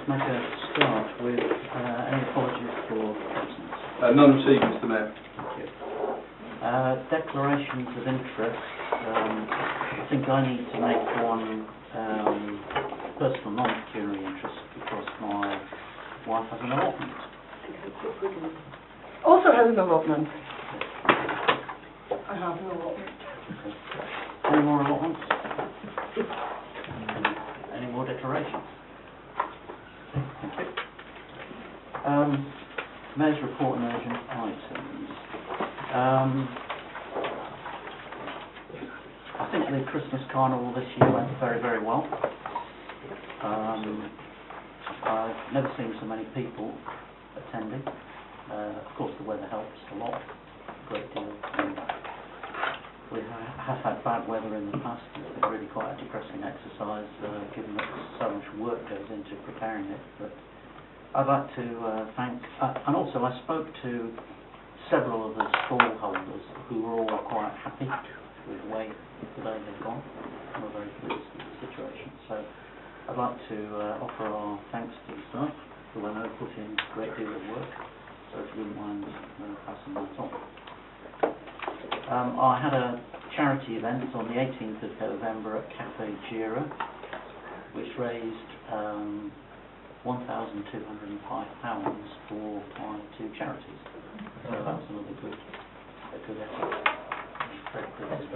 make a start with any apologies for absence. None received, Mr Mayor. Thank you. Declarations of interest. I think I need to make one personal non-pecuniary interest because my wife has an allotment. Also has an allotment. I have an allotment. Okay. Any more allotments? Any more declarations? Thank you. Mayor's report and urgent items. I think the Christmas carnival this year went very, very well. I've never seen so many people attending. Of course, the weather helps a lot, a great deal. We have had bad weather in the past. It's been really quite a depressing exercise, given that so much work goes into preparing it. But I'd like to thank, and also I spoke to several of the stall holders who were all quite happy with the way the day had gone. And we're very pleased with the situation. So I'd like to offer our thanks to the staff, who I know put in a great deal of work. So if you wouldn't mind passing that on. I had a charity event on the 18th of November at Cafe Gira, which raised £1,205 for my two charities. So that was another good effort. Very pleased.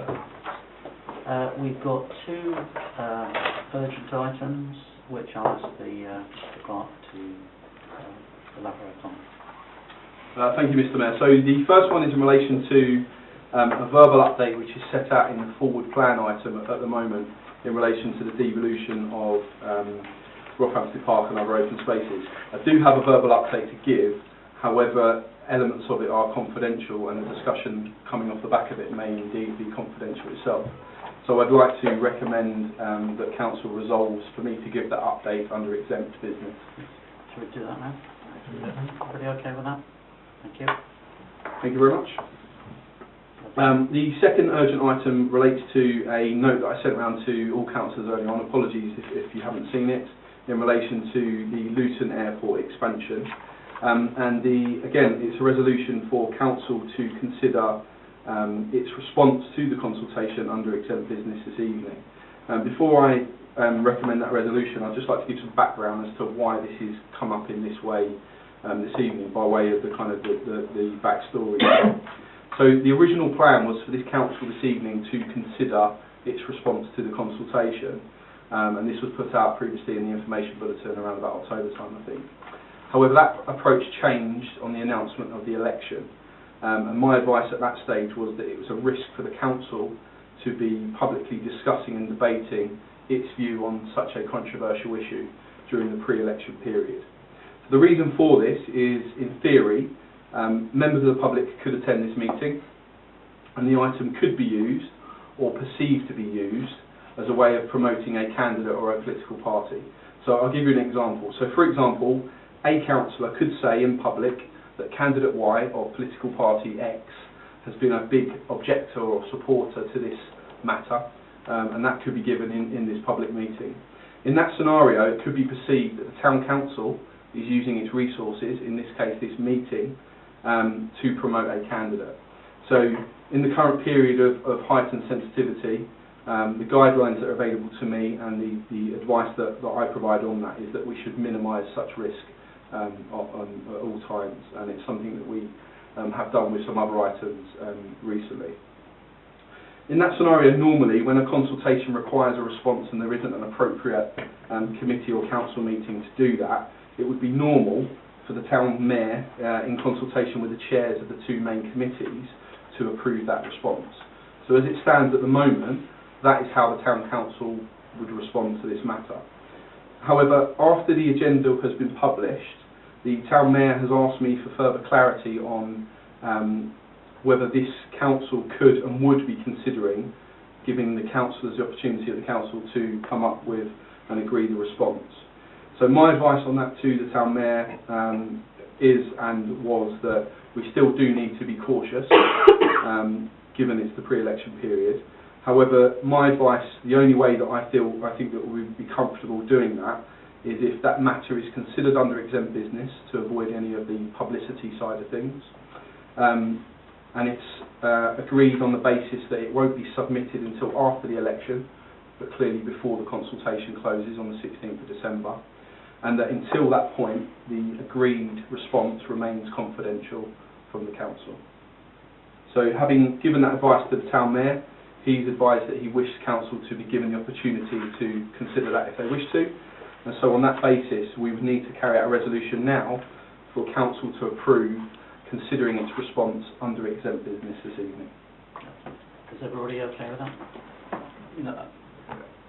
We've got two urgent items, which I'll ask the clerk to elaborate on. Thank you, Mr Mayor. So the first one is in relation to a verbal update which is set out in the forward plan item at the moment in relation to the devolution of Rockhampton Park and other open spaces. I do have a verbal update to give, however elements of it are confidential and the discussion coming off the back of it may indeed be confidential itself. So I'd like to recommend that Council resolves for me to give that update under exempt business. Shall we do that now? Pretty okay with that? Thank you. Thank you very much. The second urgent item relates to a note that I sent around to all councillors earlier on. Apologies if you haven't seen it, in relation to the Luton Airport expansion. Again, it's a resolution for Council to consider its response to the consultation under exempt business this evening. Before I recommend that resolution, I'd just like to give some background as to why this has come up in this way this evening, by way of the backstory. So the original plan was for this council this evening to consider its response to the consultation, and this was put out previously in the information bulletin around about October time, I think. However, that approach changed on the announcement of the election, and my advice at that stage was that it was a risk for the council to be publicly discussing and debating its view on such a controversial issue during the pre-election period. The reason for this is, in theory, members of the public could attend this meeting and the item could be used or perceived to be used as a way of promoting a candidate or a political party. So I'll give you an example. So for example, a councillor could say in public that candidate Y of political party X has been a big objector or supporter to this matter, and that could be given in this public meeting. In that scenario, it could be perceived that the town council is using its resources, in this case this meeting, to promote a candidate. So in the current period of heightened sensitivity, the guidelines that are available to me and the advice that I provide on that is that we should minimise such risk at all times, and it's something that we have done with some other items recently. In that scenario, normally when a consultation requires a response and there isn't an appropriate committee or council meeting to do that, it would be normal for the town mayor, in consultation with the chairs of the two main committees, to approve that response. So as it stands at the moment, that is how the town council would respond to this matter. However, after the agenda has been published, the town mayor has asked me for further clarity on whether this council could and would be considering giving the councillors the opportunity of the council to come up with and agree the response. So my advice on that to the town mayor is and was that we still do need to be cautious, given it's the pre-election period. However, my advice, the only way that I think that we would be comfortable doing that, is if that matter is considered under exempt business to avoid any of the publicity side of things, and it's agreed on the basis that it won't be submitted until after the election, but clearly before the consultation closes on the 16th of December, and that until that point the agreed response remains confidential from the council. So having given that advice to the town mayor, he's advised that he wishes council to be given the opportunity to consider that if they wish to, and so on that basis we would need to carry out a resolution now for council to approve considering its response under exempt business this evening. Is everybody okay with that? No.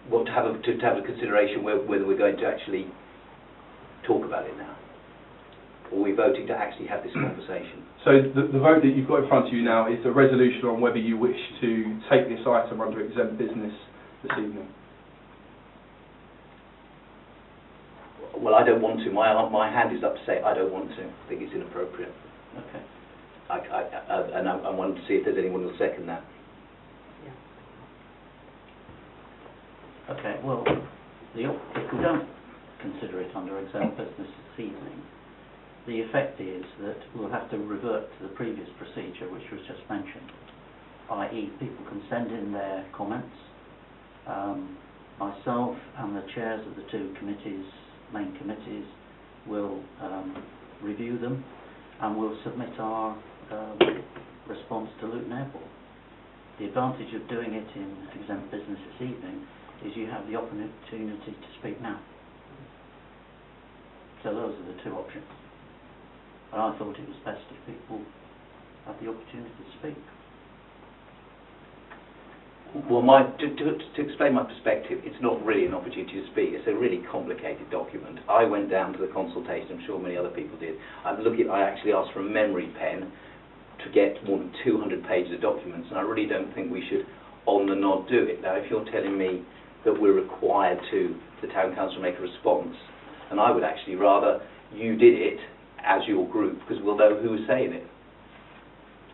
What, to have a consideration whether we're going to actually talk about it now, or are we voting to actually have this conversation? So the vote that you've got in front of you now is a resolution on whether you wish to take this item under exempt business this evening. Well, I don't want to. My hand is up to say I don't want to. I think it's inappropriate. Okay. And I wanted to see if there's anyone who'll second that. Okay, well, if we don't consider it under exempt business this evening, the effect is that we'll have to revert to the previous procedure which was just mentioned, i.e. people can send in their comments, myself and the chairs of the two committees, main committees, will review them and we'll submit our response to Luton Airport. The advantage of doing it in exempt business this evening is you have the opportunity to speak now. So those are the two options. And I thought it was best if people had the opportunity to speak. Well, to explain my perspective, it's not really an opportunity to speak. It's a really complicated document. I went down to the consultation, I'm sure many other people did. I actually asked for a memory pen to get more than 200 pages of documents, and I really don't think we should on the nod do it. Now, if you're telling me that we're required to, the town council, make a response, and I would actually rather you did it as your group, because we'll know who is saying it.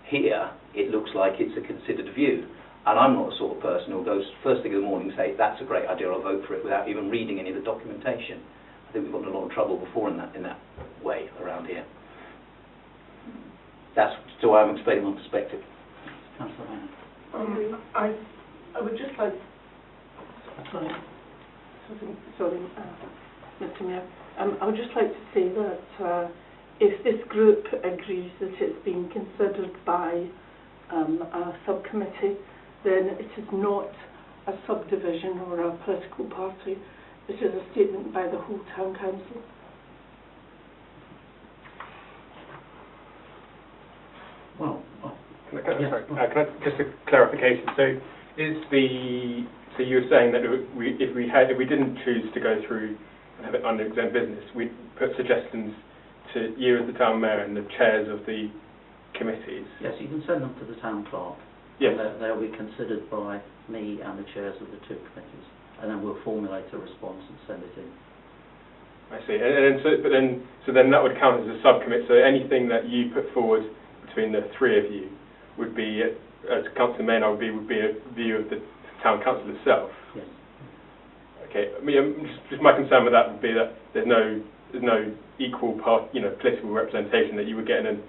Here, it looks like it's a considered view, and I'm not the sort of person who goes first thing in the morning and say, that's a great idea, I'll vote for it, without even reading any of the documentation. I think we've gotten in a lot of trouble before in that way around here. That's why I'm explaining my perspective. Councillor Maynard. I would just like, sorry, Mr. Mayor, I would just like to say that if this group agrees that it's being considered by a subcommittee, then it is not a subdivision or a political party. It is a statement by the whole town council. Well, Just a clarification. So you were saying that if we didn't choose to go through and have it under exempt business, we'd put suggestions to you as the town mayor and the chairs of the committees. yes, you can send them to the town clerk. Yes. And they'll be considered by me and the chairs of the two committees, and then we'll formulate a response and send it in. I see. So then that would count as a subcommit. So anything that you put forward between the three of you would be, as Councillor Maynard would be a view of the town council itself. Yes. Okay. I mean, just my concern with that would be that there's no equal political representation that you would get in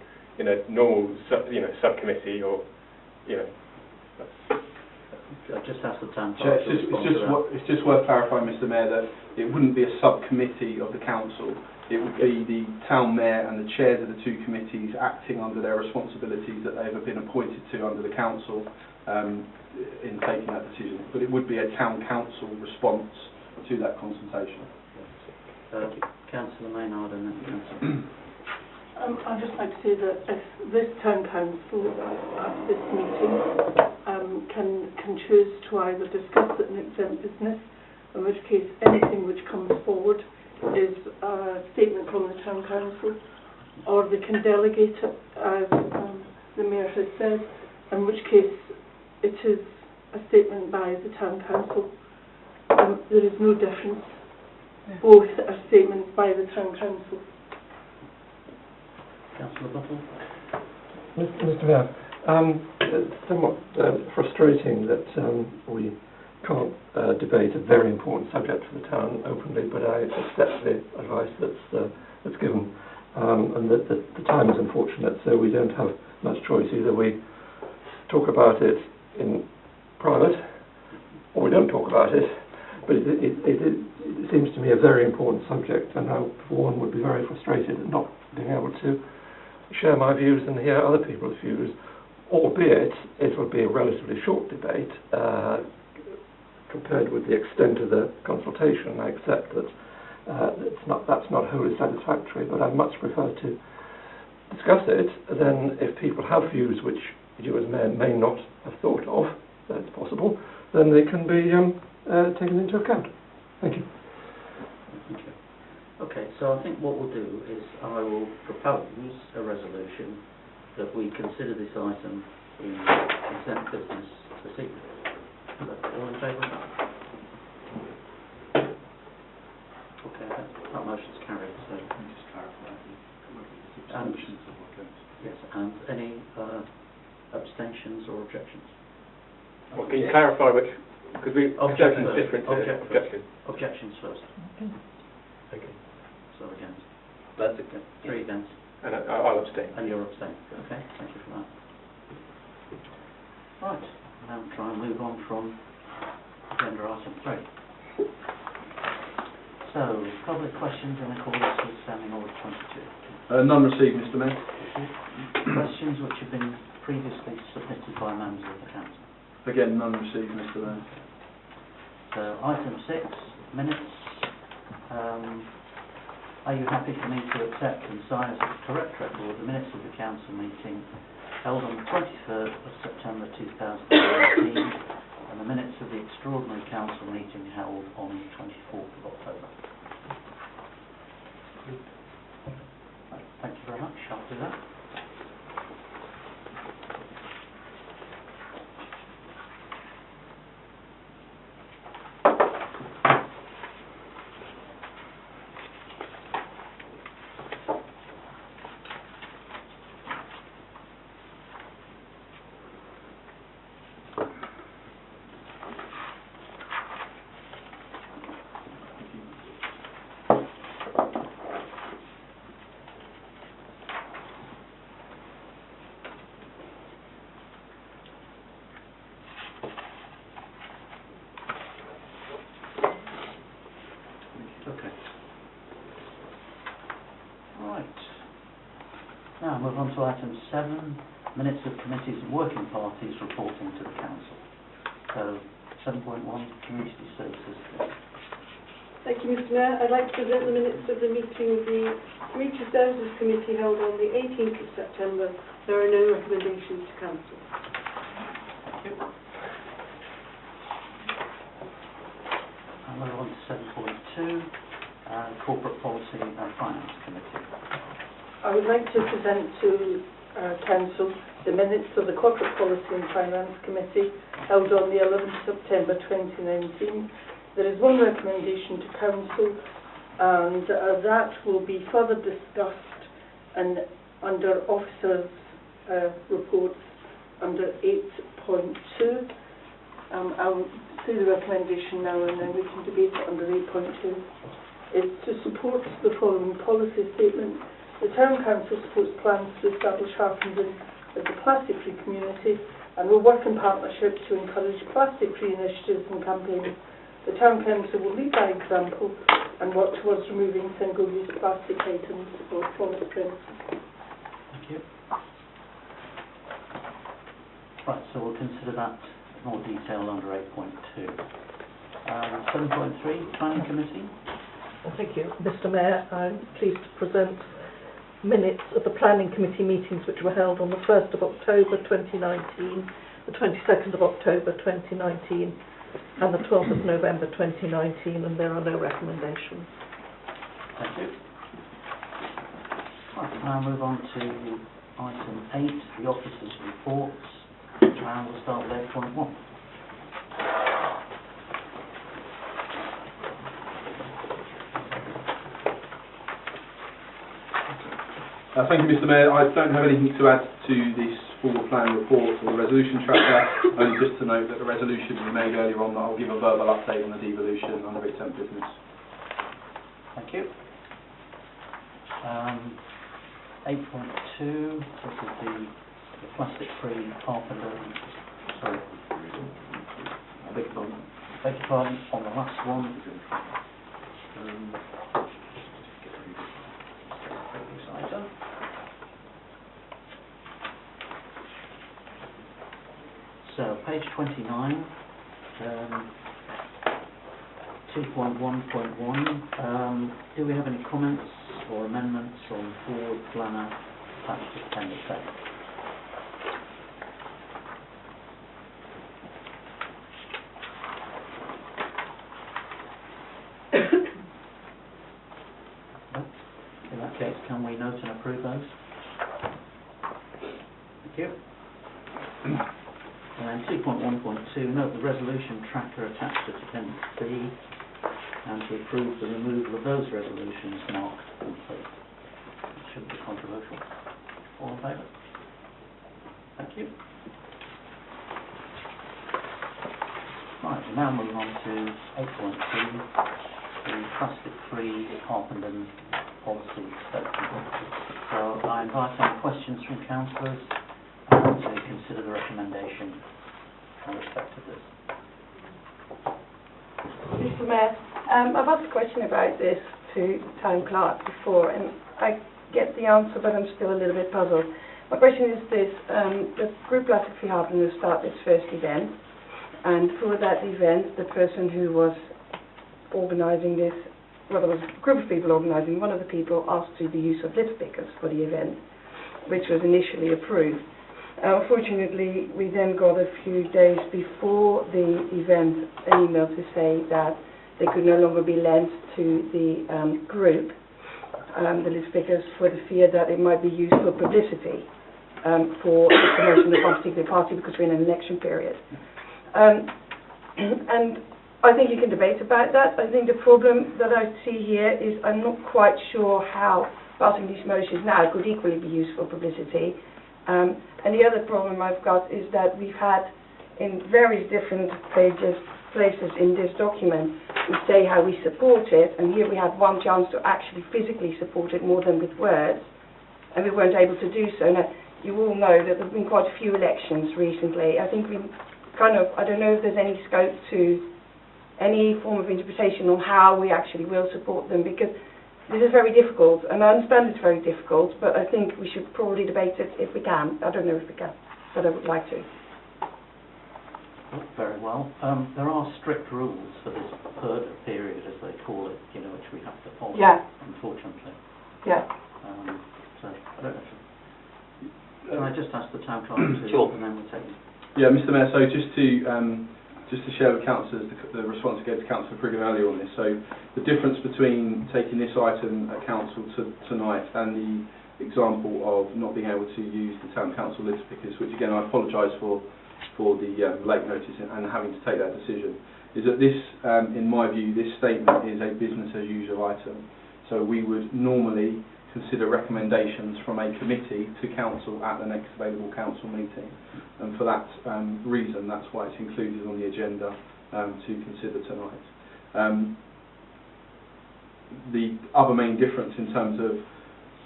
a normal subcommittee or I just ask the town clerk to respond to that. It's just worth clarifying, Mr. Mayor, that it wouldn't be a subcommittee of the council. It would be the town mayor and the chairs of the two committees acting under their responsibilities that they have been appointed to under the council in taking that decision. But it would be a town council response to that consultation. Councillor Maynard and then Councillor. I'd just like to say that if this town council at this meeting can choose to either discuss it in exempt business, in which case anything which comes forward is a statement from the town council, or they can delegate it as the mayor has said, in which case it is a statement by the town council. There is no difference. Both are statements by the town council. Councillor Buttle. Mr. Mayor, it's somewhat frustrating that we can't debate a very important subject for the town openly, but I accept the advice that's given. And that the time is unfortunate, so we don't have much choice. Either we talk about it in private, or we don't talk about it. But it seems to me a very important subject, and I, for one, would be very frustrated at not being able to share my views and hear other people's views, albeit it will be a relatively short debate compared with the extent of the consultation. I accept that that's not wholly satisfactory, but I'd much prefer to discuss it. Then if people have views which you as mayor may not have thought of, that's possible, then they can be taken into account. Thank you. Thank you. Okay, so I think what we'll do is I will propose a resolution that we consider this item in consent business this evening. All in favour of that? Okay, that motion's carried. So just clarify the abstentions of what goes. Yes, and any abstentions or objections? Well, can you clarify which? Because objection is different to objection. Objections first. Okay. So against. That's okay. 3 against. And I'll abstain. And you're abstaining. Okay, thank you for that. Right, now try and move on from agenda item 3. So, public questions in accordance with Standing Order 22. None received, Mr Mayor. Questions which have been previously submitted by members of the council. Again, none received, Mr Mayor. So, item 6, minutes. Are you happy for me to accept and sign as a correct record the minutes of the council meeting held on the 23rd of September 2019 and the minutes of the extraordinary council meeting held on the 24th of October? Right, thank you very much. I'll do that. Okay. Right. Now move on to item 7, minutes of committees and working parties reporting to the council. So 7.1, community services. Thank you, Mr Mayor. I'd like to present the minutes of the meeting of the Community Services Committee held on the 18th of September. There are no recommendations to council. Thank you. I'll move on to 7.2, Corporate Policy and Finance Committee. I would like to present to council the minutes of the Corporate Policy and Finance Committee held on the 11th of September 2019. There is one recommendation to council, and that will be further discussed and under officers' reports under 8.2. I'll see the recommendation now and then we can debate it under 8.2. It's to support the following policy statement. The Town Council supports plans to establish Harpenden as a plastic-free community and will work in partnership to encourage plastic-free initiatives and campaigns. The Town Council will lead by example and work towards removing single-use plastic items or forest prints. Thank you. Right, so we'll consider that in more detail under 8.2. 7.3, Planning Committee. Thank you, Mr Mayor. I'm pleased to present minutes of the Planning Committee meetings which were held on the 1st of October 2019, the 22nd of October 2019 and the 12th of November 2019, and there are no recommendations. Thank you. Right, now move on to item 8, the officers' reports, and we'll start with 8.1. Thank you, Mr Mayor. I don't have anything to add to this forward plan report or the resolution tracker. Only just to note that the resolution we made earlier on, that I'll give a verbal update on the devolution under exempt business. Thank you. 8.2, this is the plastic-free carpenter. Sorry. I beg your pardon, on the last one. So, page 29, 2.1.1, do we have any comments or amendments on forward planner attached to appendix A? In that case, can we note and approve those? Thank you. And then 2.1.2, note the resolution tracker attached to appendix B, and to approve the removal of those resolutions marked complete. It shouldn't be controversial. All in favour? Thank you. Right, we'll now move on to 8.2, the plastic-free Harpenden policy statement. So I invite any questions from councillors to consider the recommendation in respect of this. Mr. Mayor, I've asked a question about this to the Town Clerk before, and I get the answer, but I'm still a little bit puzzled. My question is this: the group Plastic Free Harpenden will start its first event, and for that event, the person who was organising this, well, there was a group of people organising. One of the people asked to the use of litter pickers for the event, which was initially approved. Unfortunately, we then got a few days before the event an email to say that they could no longer be lent to the group, the litter pickers, for the fear that it might be used for publicity for the promotion of one particular party, because we're in an election period. And I think you can debate about that. I think the problem that I see here is I'm not quite sure how passing these motions now could equally be used for publicity. And the other problem I've got is that we've had, in various different places in this document, we say how we support it, and here we had one chance to actually physically support it more than with words, and we weren't able to do so. Now, you all know that there have been quite a few elections recently. I think we I don't know if there's any scope to any form of interpretation on how we actually will support them, because this is very difficult, and I understand it's very difficult, but I think we should probably debate it if we can. I don't know if we can, but I would like to. Very well. There are strict rules for this third period, as they call it, which we have to follow, unfortunately. Yeah. So, I don't know. Can I just ask the Town Clerk to, Sure. and then we'll take it. Yeah, Mr. Mayor, so just to share with councillors the response I gave to Councillor Priggin earlier on this. So the difference between taking this item at council tonight and the example of not being able to use the town council litter pickers, which again I apologise for the late notice and having to take that decision, is that this, in my view, this statement is a business as usual item. So we would normally consider recommendations from a committee to council at the next available council meeting, and for that reason, that's why it's included on the agenda to consider tonight. The other main difference in terms of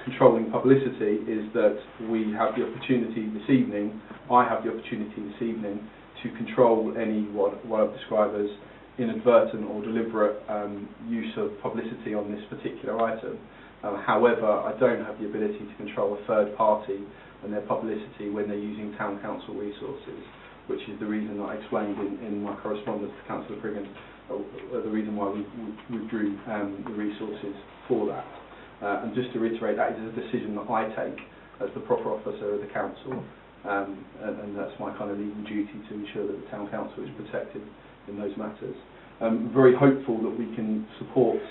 controlling publicity is that we have the opportunity this evening, I have the opportunity this evening, to control any what I've described as inadvertent or deliberate use of publicity on this particular item. However, I don't have the ability to control a third party and their publicity when they're using town council resources, which is the reason that I explained in my correspondence to Councillor Priggin, the reason why we withdrew the resources for that. And just to reiterate, that is a decision that I take as the proper officer of the council, and that's my kind of legal duty to ensure that the town council is protected in those matters. I'm very hopeful that we can support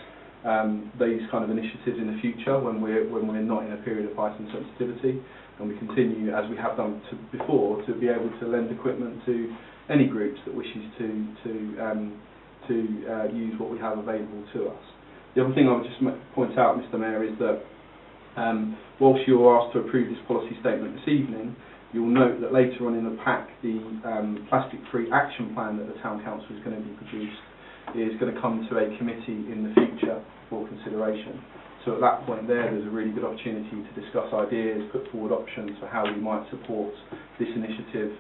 these kind of initiatives in the future when we're not in a period of heightened sensitivity, and we continue, as we have done before, to be able to lend equipment to any groups that wishes to use what we have available to us. The other thing I would just point out, Mr. Mayor, is that whilst you are asked to approve this policy statement this evening, You'll note that later on in the pack, the plastic-free action plan that the Town Council is going to be produced is going to come to a committee in the future for consideration. So at that point there's a really good opportunity to discuss ideas, put forward options for how we might support this initiative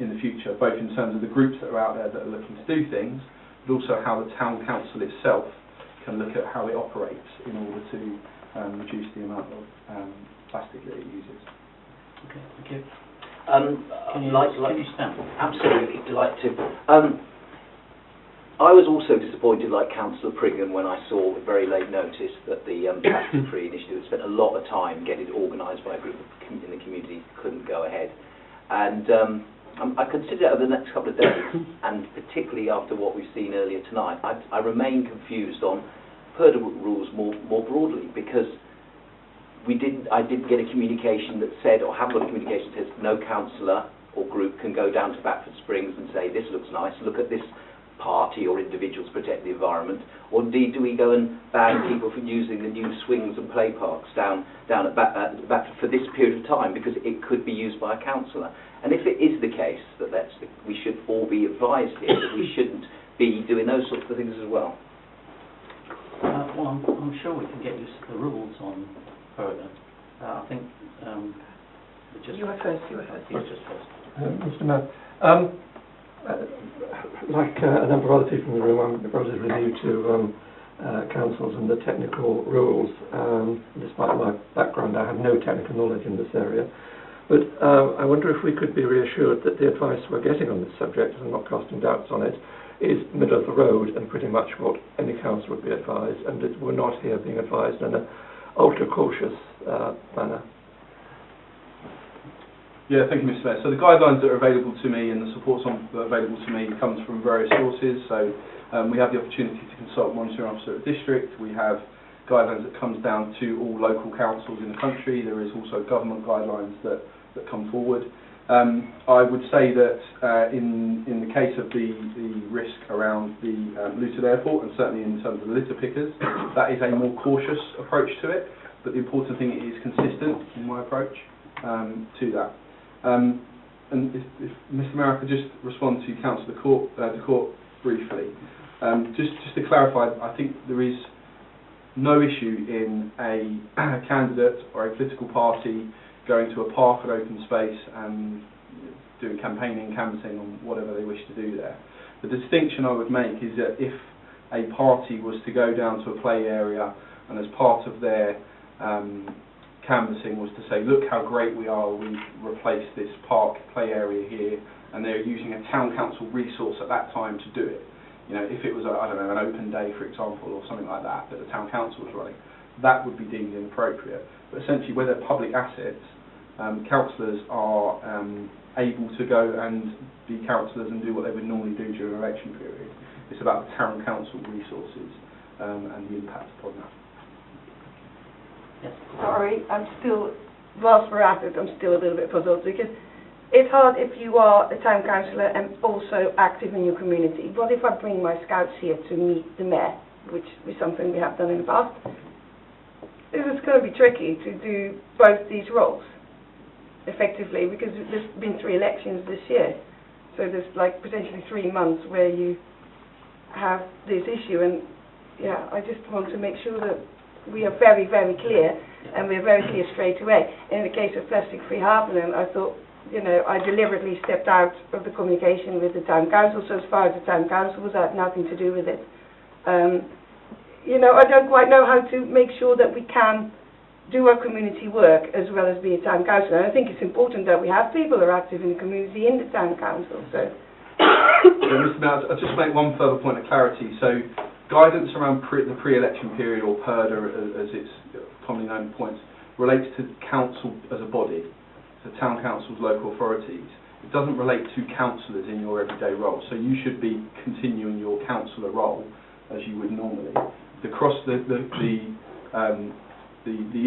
in the future, both in terms of the groups that are out there that are looking to do things, but also how the Town Council itself can look at how it operates in order to reduce the amount of plastic that it uses. Okay, thank you. Can you stand? Absolutely, delighted to. I was also disappointed, like Councillor Priggan, when I saw with very late notice that the plastic-free initiative had spent a lot of time getting it organised by a group in the community couldn't go ahead. And I consider over the next couple of days, and particularly after what we've seen earlier tonight, I remain confused on PERDA rules more broadly, because I didn't get a communication that said, or haven't got a communication that says no councillor or group can go down to Batford Springs and say, this looks nice, look at this party or individuals protect the environment, or indeed do we go and ban people from using the new swings and play parks down at Batford for this period of time because it could be used by a councillor? And if it is the case that we should all be advised here that we shouldn't be doing those sorts of things as well. Well, I'm sure we can get used to the rules on PERDA. I think You were first. Just first. Mr. Mayor, like a number of other people in the room, I'm relatively new to councils and the technical rules. Despite my background, I have no technical knowledge in this area. But I wonder if we could be reassured that the advice we're getting on this subject, and I'm not casting doubts on it, is middle of the road and pretty much what any council would be advised, and that we're not here being advised in an ultra-cautious manner. Yeah, thank you, Mr. Mayor. So the guidelines that are available to me and the support that are available to me comes from various sources. So we have the opportunity to consult monitoring officer at district. We have guidelines that comes down to all local councils in the country. There is also government guidelines that come forward. I would say that in the case of the risk around the Luton Airport, and certainly in terms of the litter pickers, that is a more cautious approach to it. But the important thing is consistent in my approach to that. And if Mr. Mayor, I could just respond to Councillor Court briefly. Just to clarify, I think there is no issue in a candidate or a political party going to a park or open space and doing campaigning, canvassing on whatever they wish to do there. The distinction I would make is that if a party was to go down to a play area and as part of their canvassing was to say, look how great we are, we've replaced this park play area here, and they're using a town council resource at that time to do it. You know, if it was, I don't know, an open day, for example, or something like that the town council was running, that would be deemed inappropriate. But essentially, where they're public assets, councillors are able to go and be councillors and do what they would normally do during an election period. It's about the town council resources and the impact upon that. Yes. Sorry, whilst we're at it, I'm still a little bit puzzled because it's hard if you are a town councillor and also active in your community. What if I bring my scouts here to meet the mayor, which is something we have done in the past? It's going to be tricky to do both these roles effectively because there's been 3 elections this year. So there's like potentially 3 months where you have this issue, and yeah, I just want to make sure that we are very, very clear, and we're very clear straight away. In the case of plastic-free Harpenden, I thought, you know, I deliberately stepped out of the communication with the town council, so as far as the town council was, I had nothing to do with it. You know, I don't quite know how to make sure that we can do our community work as well as be a town council. And I think it's important that we have people who are active in the community in the town council. So, Mr. Mayor, I'll just make one further point of clarity. So, guidance around the pre-election period, or PERDA as it's commonly known points, relates to council as a body, so town councils, local authorities. It doesn't relate to councillors in your everyday role. So you should be continuing your councillor role as you would normally. The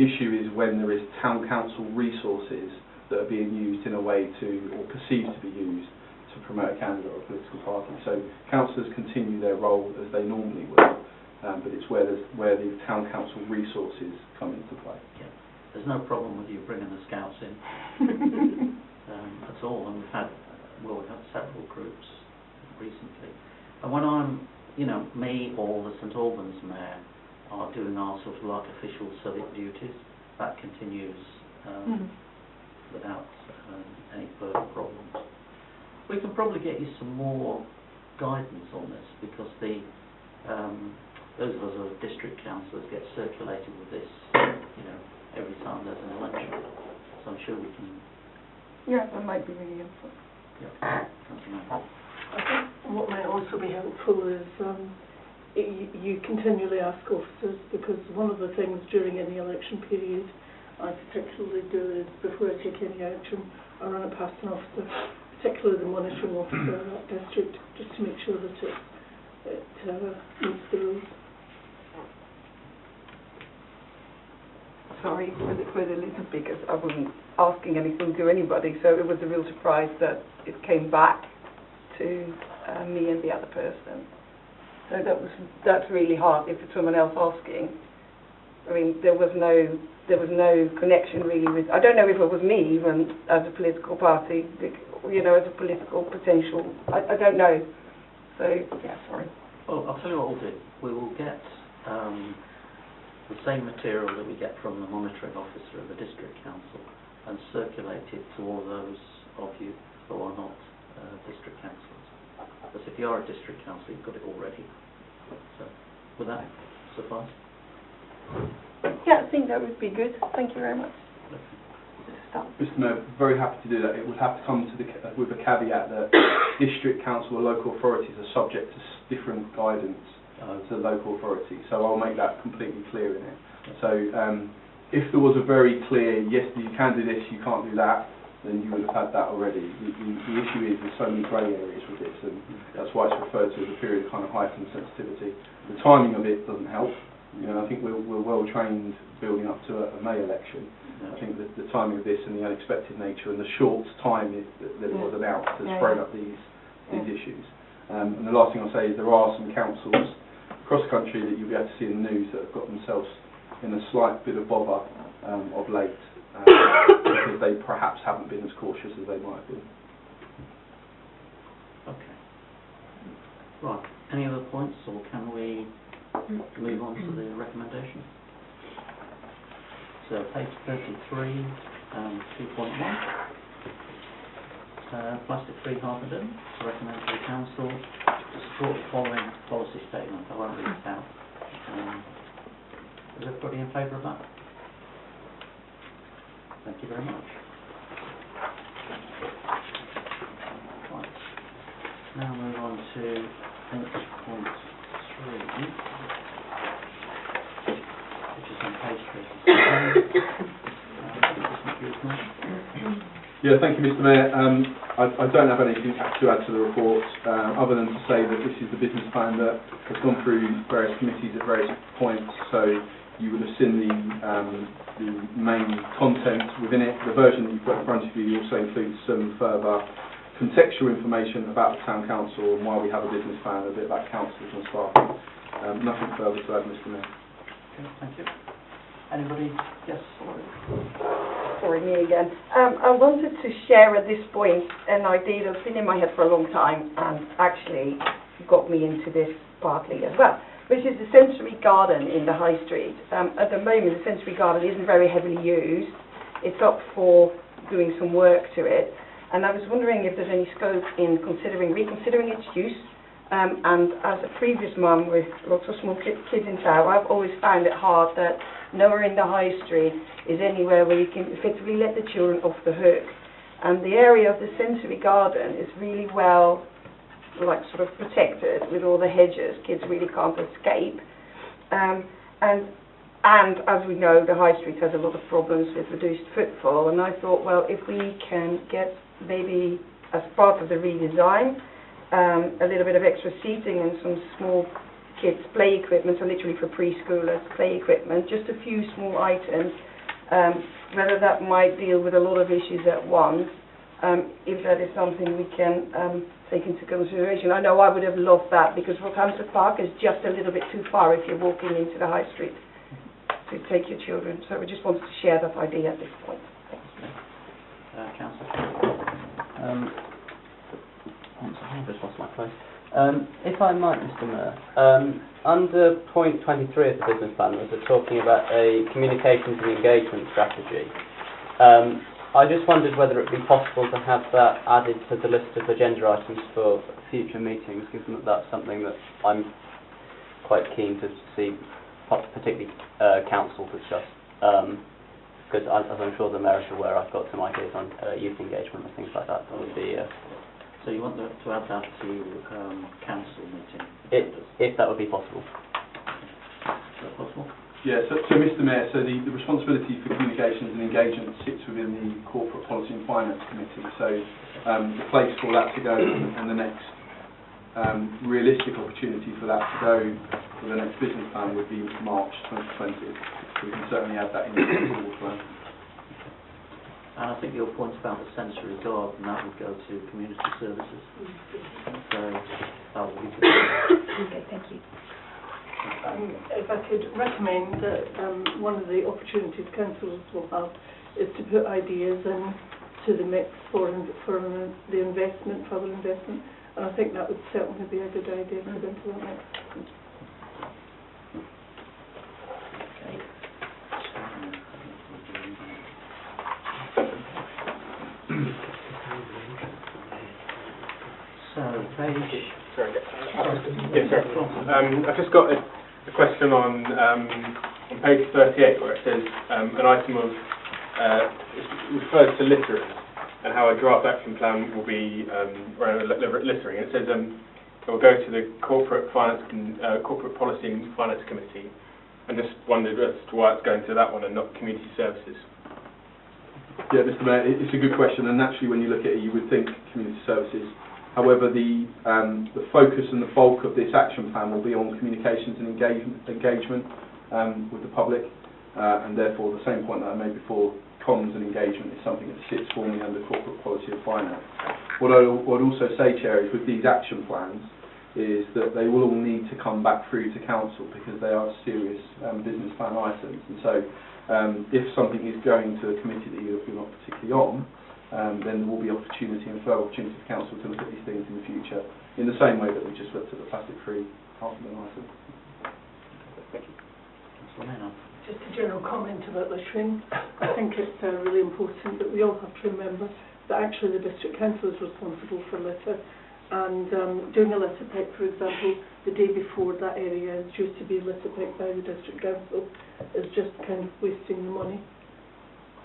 issue is when there is town council resources that are being used in a way to, or perceived to be used, to promote a candidate or a political party. So councillors continue their role as they normally would, but it's where the town council resources come into play. Yeah. There's no problem with you bringing the scouts in. at all. And we've had several groups recently. And when I'm, me or the St Albans Mayor are doing our sort of like official civic duties, that continues without any further problems. We can probably get you some more guidance on this, because those of us who are district councillors get circulated with this, every time there's an election. So I'm sure we can. Yeah, that might be really helpful. Yeah. I think what might also be helpful is you continually ask officers, because one of the things during any election period I particularly do is, before I take any action, I run it past an officer, particularly the monitoring officer in that district, just to make sure that it meets the rules. Sorry for the little, because I wasn't asking anything to anybody, so it was a real surprise that it came back to me and the other person. So that's really hard if it's someone else asking. I mean, there was no connection really with. I don't know if it was me even as a political party, as a political potential. I don't know. So yeah, sorry. Well, I'll tell you what we'll do. We will get the same material that we get from the monitoring officer of the district council and circulate it to all those of you who are not district councillors. Because if you are a district councillor, you've got it already. So, would that suffice? Yeah, I think that would be good. Thank you very much. Mr Mayor, very happy to do that. It would have to come to with a caveat that district council or local authorities are subject to different guidance to the local authority. So I'll make that completely clear in it. So if there was a very clear, yes, you can do this, you can't do that, then you would have had that already. The issue is there's so many grey areas with this, and that's why it's referred to as a period of kind of heightened sensitivity. The timing of it doesn't help. I think we're well trained building up to a May election. I think the timing of this and the unexpected nature and the short time that it was announced has thrown up these issues. And the last thing I'll say is there are some councils across the country that you'll be able to see in the news that have got themselves in a slight bit of bother of late because they perhaps haven't been as cautious as they might have been. Okay. Right. Any other points, or can we move on to the recommendation? So page 33, 2.1. Plastic-free Harpenden, recommend to the council to support the following policy statement. I won't read it out. Is everybody in favour of that? Thank you very much. Right. Now move on to 8.3, which is on page 37. Yeah, thank you, Mr Mayor. I don't have anything to add to the report, other than to say that this is the business plan that has gone through various committees at various points, so you would have seen the main content within it. The version that you've got in front of you also includes some further contextual information about the Town Council and why we have a business plan, a bit about councillors and staff. Nothing further to add, Mr Mayor. Okay, thank you. Anybody? Yes, Sorry, me again. I wanted to share at this point an idea that's been in my head for a long time and actually got me into this partly as well, which is the sensory garden in the High Street. At the moment, the sensory garden isn't very heavily used. It's up for doing some work to it, and I was wondering if there's any scope in reconsidering its use. And as a previous mum with lots of small kids in town, I've always found it hard that nowhere in the High Street is anywhere where you can effectively let the children off the hook. And the area of the sensory garden is really well, sort of protected with all the hedges. Kids really can't escape. And as we know, the High Street has a lot of problems with reduced footfall. And I thought, well, if we can get maybe as part of the redesign, a little bit of extra seating and some small kids' play equipment, so literally for preschoolers, play equipment, just a few small items, whether that might deal with a lot of issues at once, if that is something we can take into consideration. I know I would have loved that, because Rockhampton Park is just a little bit too far if you're walking into the High Street to take your children. So we just wanted to share that idea at this point. Councillor. I've just lost my place. If I might, Mr. Mayor, under point 23 of the business plan, we're talking about a communications and engagement strategy. I just wondered whether it would be possible to have that added to the list of agenda items for future meetings, given that that's something that I'm quite keen to see, particularly council discuss. Because as I'm sure the Mayor is aware, I've got some ideas on youth engagement and things like that. That would be. So you want to add that to council meeting? If that would be possible. Is that possible? Yeah, so Mr. Mayor, so the responsibility for communications and engagement sits within the Corporate Policy and Finance Committee. So the place for that to go and the next realistic opportunity for that to go for the next business plan would be March 2020. So we can certainly add that into the forward plan. And I think your point about the sensory garden, that would go to community services. So that would be good. Okay, thank you. If I could recommend that one of the opportunities councils will have is to put ideas into the mix for the investment, further investment, and I think that would certainly be a good idea to put into that mix. So, page... Sorry. Yes, sir. I've just got a question on page 38 where it says an item of it refers to littering and how a draft action plan will be around littering. It says it will go to the Corporate Policy and Finance Committee, and just wondered as to why it's going to that one and not Community Services. Yeah, Mr. Mayor, it's a good question, and naturally when you look at it you would think Community Services. However, the focus and the bulk of this action plan will be on communications and engagement with the public, and therefore the same point that I made before, comms and engagement is something that sits formally under Corporate Policy and Finance. What I'd also say, Chair, is with these action plans, is that they will all need to come back through to Council because they are serious business plan items. And so if something is going to a committee that you're not particularly on, then there will be opportunity and further opportunity for Council to look at these things in the future, in the same way that we just looked at the plastic-free half-million item. Thank you. Just a general comment about littering. I think it's really important that we all have to remember that actually the District Council is responsible for litter, and doing a litter pick, for example, the day before that area is due to be litter picked by the District Council is just kind of wasting the money.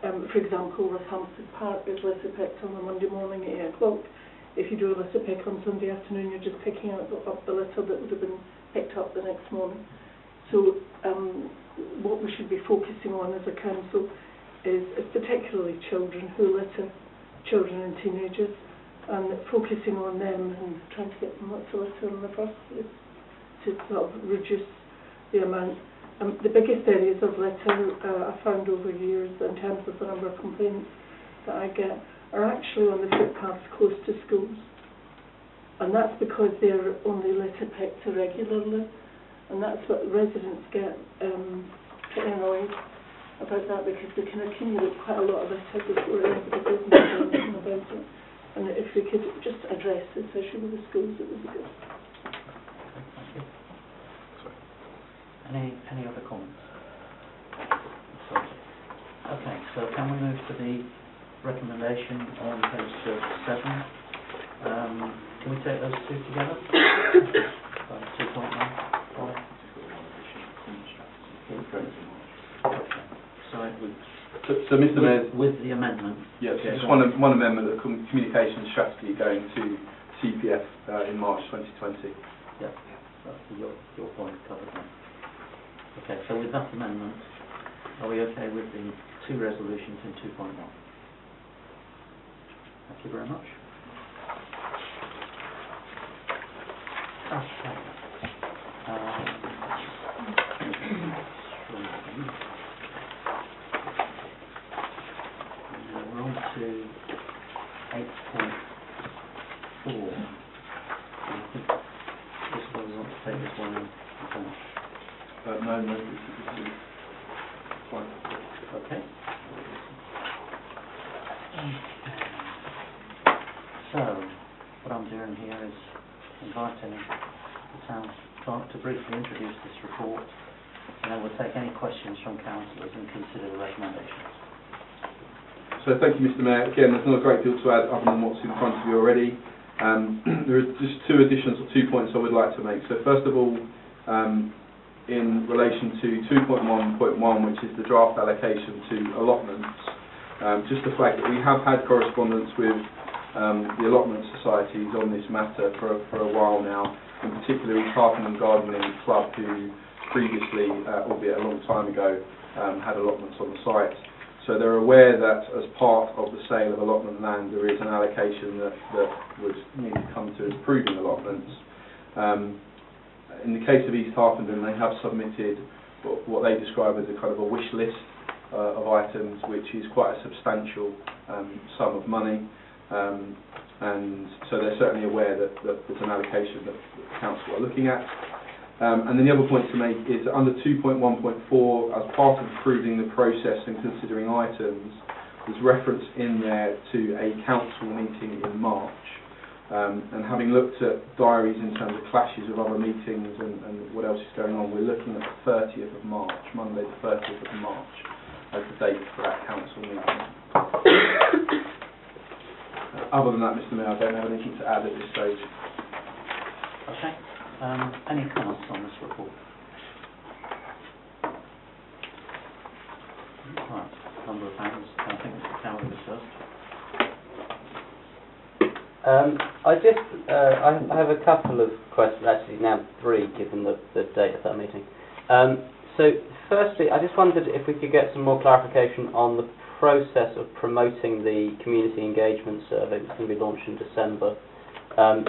For example, Westhampstead Park is litter picked on a Monday morning at 8 o'clock. If you do a litter pick on Sunday afternoon, you're just picking up the litter that would have been picked up the next morning. So what we should be focusing on as a council is particularly children who litter, children and teenagers, and focusing on them and trying to get them not to litter in the first place to sort of reduce the amount. The biggest areas of litter I found over years in terms of the number of complaints that I get are actually on the footpaths close to schools, and that's because they're only litter picked irregularly, and that's what residents get pretty annoyed about that, because they can accumulate quite a lot of litter before anybody does anything about it. And if we could just address this issue with the schools, it would be good. Any other comments? Okay, so can we move to the recommendation on page 37? Can we take those two together? 2.1. So Mr. Mayor, with the amendment. Yes, just one amendment, the communications strategy going to CPF in March 2020. Yeah, that's your point covered now. Okay, so with that amendment, are we okay with the two resolutions in 2.1? Thank you very much. Okay. We're on to 8.4. I think this one we want to take this one in. No, this is fine. Okay. inviting the town clerk to briefly introduce this report, and then we'll take any questions from councillors and consider the recommendations. So thank you, Mr. Mayor. Again, there's not a great deal to add other than what's in front of you already. There are just 2 additions or 2 points I would like to make. So first of all, in relation to 2.1.1, which is the draft allocation to allotments, just to flag that we have had correspondence with the allotment societies on this matter for a while now, in particular with Harpen and Gardening Club, who previously, albeit a long time ago, had allotments on the site. So they're aware that as part of the sale of allotment land there is an allocation that would need to come to improving allotments. In the case of East Harpenden, they have submitted what they describe as a kind of a wish list of items, which is quite a substantial sum of money, and so they're certainly aware that there's an allocation that the council are looking at. And then the other point to make is that under 2.1.4, as part of approving the process and considering items, there's reference in there to a council meeting in March. And having looked at diaries in terms of clashes of other meetings and what else is going on, we're looking at the 30th of March, Monday the 30th of March, as the date for that council meeting. Other than that, Mr. Mayor, I don't have anything to add at this stage. Okay. Any comments on this report? Right, number of hands. I think Mr. Coward was first. I have a couple of questions, actually now 3, given the date of that meeting. So, firstly, I just wondered if we could get some more clarification on the process of promoting the community engagement survey that's going to be launched in December. I'm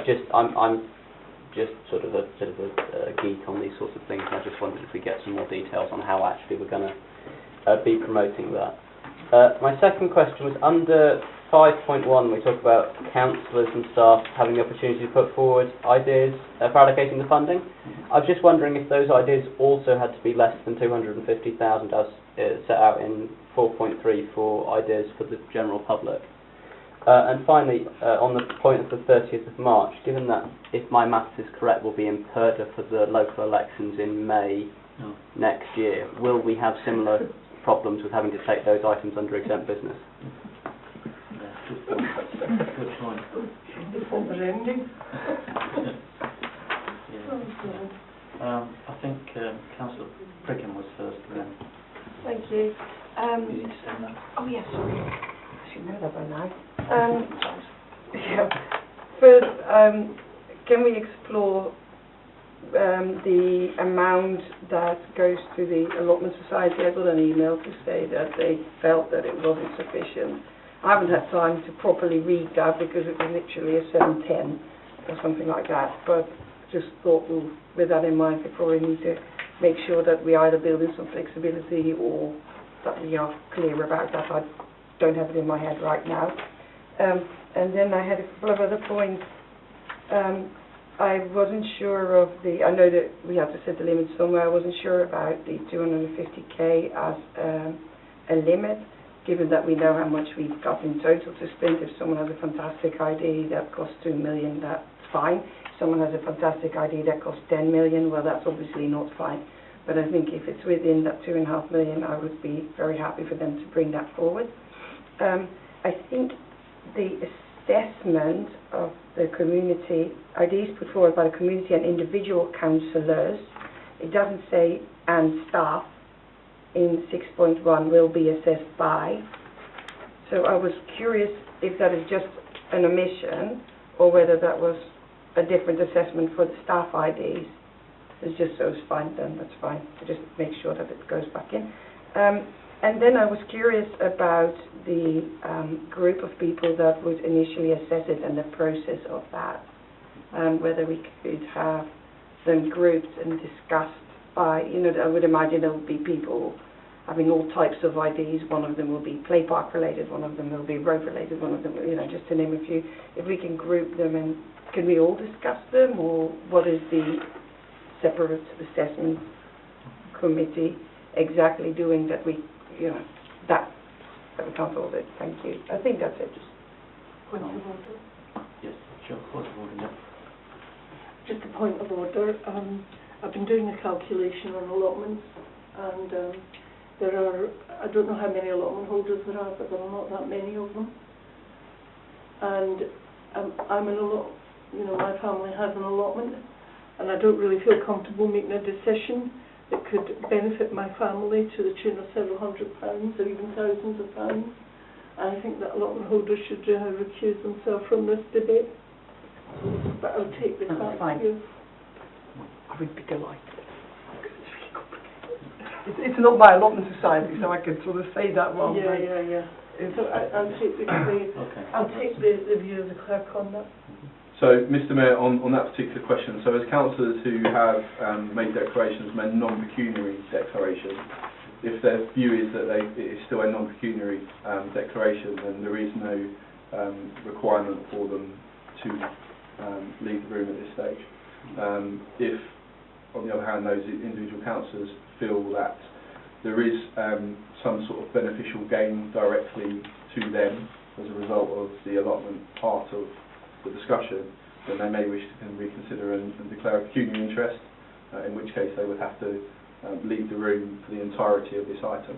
just sort of a bit of a geek on these sorts of things, and I just wondered if we get some more details on how actually we're going to be promoting that. My second question was under 5.1, we talk about councillors and staff having the opportunity to put forward ideas for allocating the funding. I was just wondering if those ideas also had to be less than 250,000 as set out in 4.3 for ideas for the general public. And finally, on the point of the 30th of March, given that, if my maths is correct, will be in Purda for the local elections in May next year, will we have similar problems with having to take those items under exempt business? Good point. Good point. Before the ending. Yeah. I think Councillor Brigham was first then. Thank you. You need to say that. Oh yes, sorry. I should know that by now. Yeah. First, can we explore the amount that goes to the allotment society? I got an email to say that they felt that it wasn't sufficient. I haven't had time to properly read that because it was literally a 710 or something like that, but just thought, well, with that in mind, we probably need to make sure that we either build in some flexibility or that we are clear about that. I don't have it in my head right now. And then I had a couple of other points. I wasn't sure of I know that we have to set the limit somewhere. I wasn't sure about the 250k as a limit, given that we know how much we've got in total to spend. If someone has a fantastic idea that costs 2 million, that's fine. If someone has a fantastic idea that costs 10 million, well, that's obviously not fine. But I think if it's within that 2.5 million, I would be very happy for them to bring that forward. I think the assessment of the community, ideas put forward by the community and individual councillors, it doesn't say and staff in 6.1 will be assessed by. So I was curious if that is just an omission or whether that was a different assessment for the staff IDs. It's just so it's fine, then that's fine. So just make sure that it goes back in. And then I was curious about the group of people that would initially assess it and the process of that. Whether we could have them grouped and discussed by, I would imagine there would be people having all types of IDs. One of them will be play park related, one of them will be road related, one of them, just to name a few. If we can group them, and can we all discuss them, or what is the separate assessment committee exactly doing that we, that we can't all do? Thank you. I think that's it. Point of order. Yes, sure. Point of order, yeah. Just a point of order. I've been doing a calculation on allotments, and there are, I don't know how many allotment holders there are, but there are not that many of them. And I'm in my family has an allotment, and I don't really feel comfortable making a decision that could benefit my family to the tune of several £100 or even thousands of pounds. And I think that allotment holders should recuse themselves from this debate. But I'll take this back to you. I would be delighted. It's really complicated. It's not my allotment society, so I could sort of say that one. Yeah. So I'll take the view of the clerk on that. So, Mr Mayor, on that particular question, so as councillors who have made declarations, made non-pecuniary declarations, if their view is that it is still a non-pecuniary declaration, then there is no requirement for them to leave the room at this stage. If, on the other hand, those individual councillors feel that there is some sort of beneficial gain directly to them as a result of the allotment part of the discussion, then they may wish to reconsider and declare a pecuniary interest, in which case they would have to leave the room for the entirety of this item.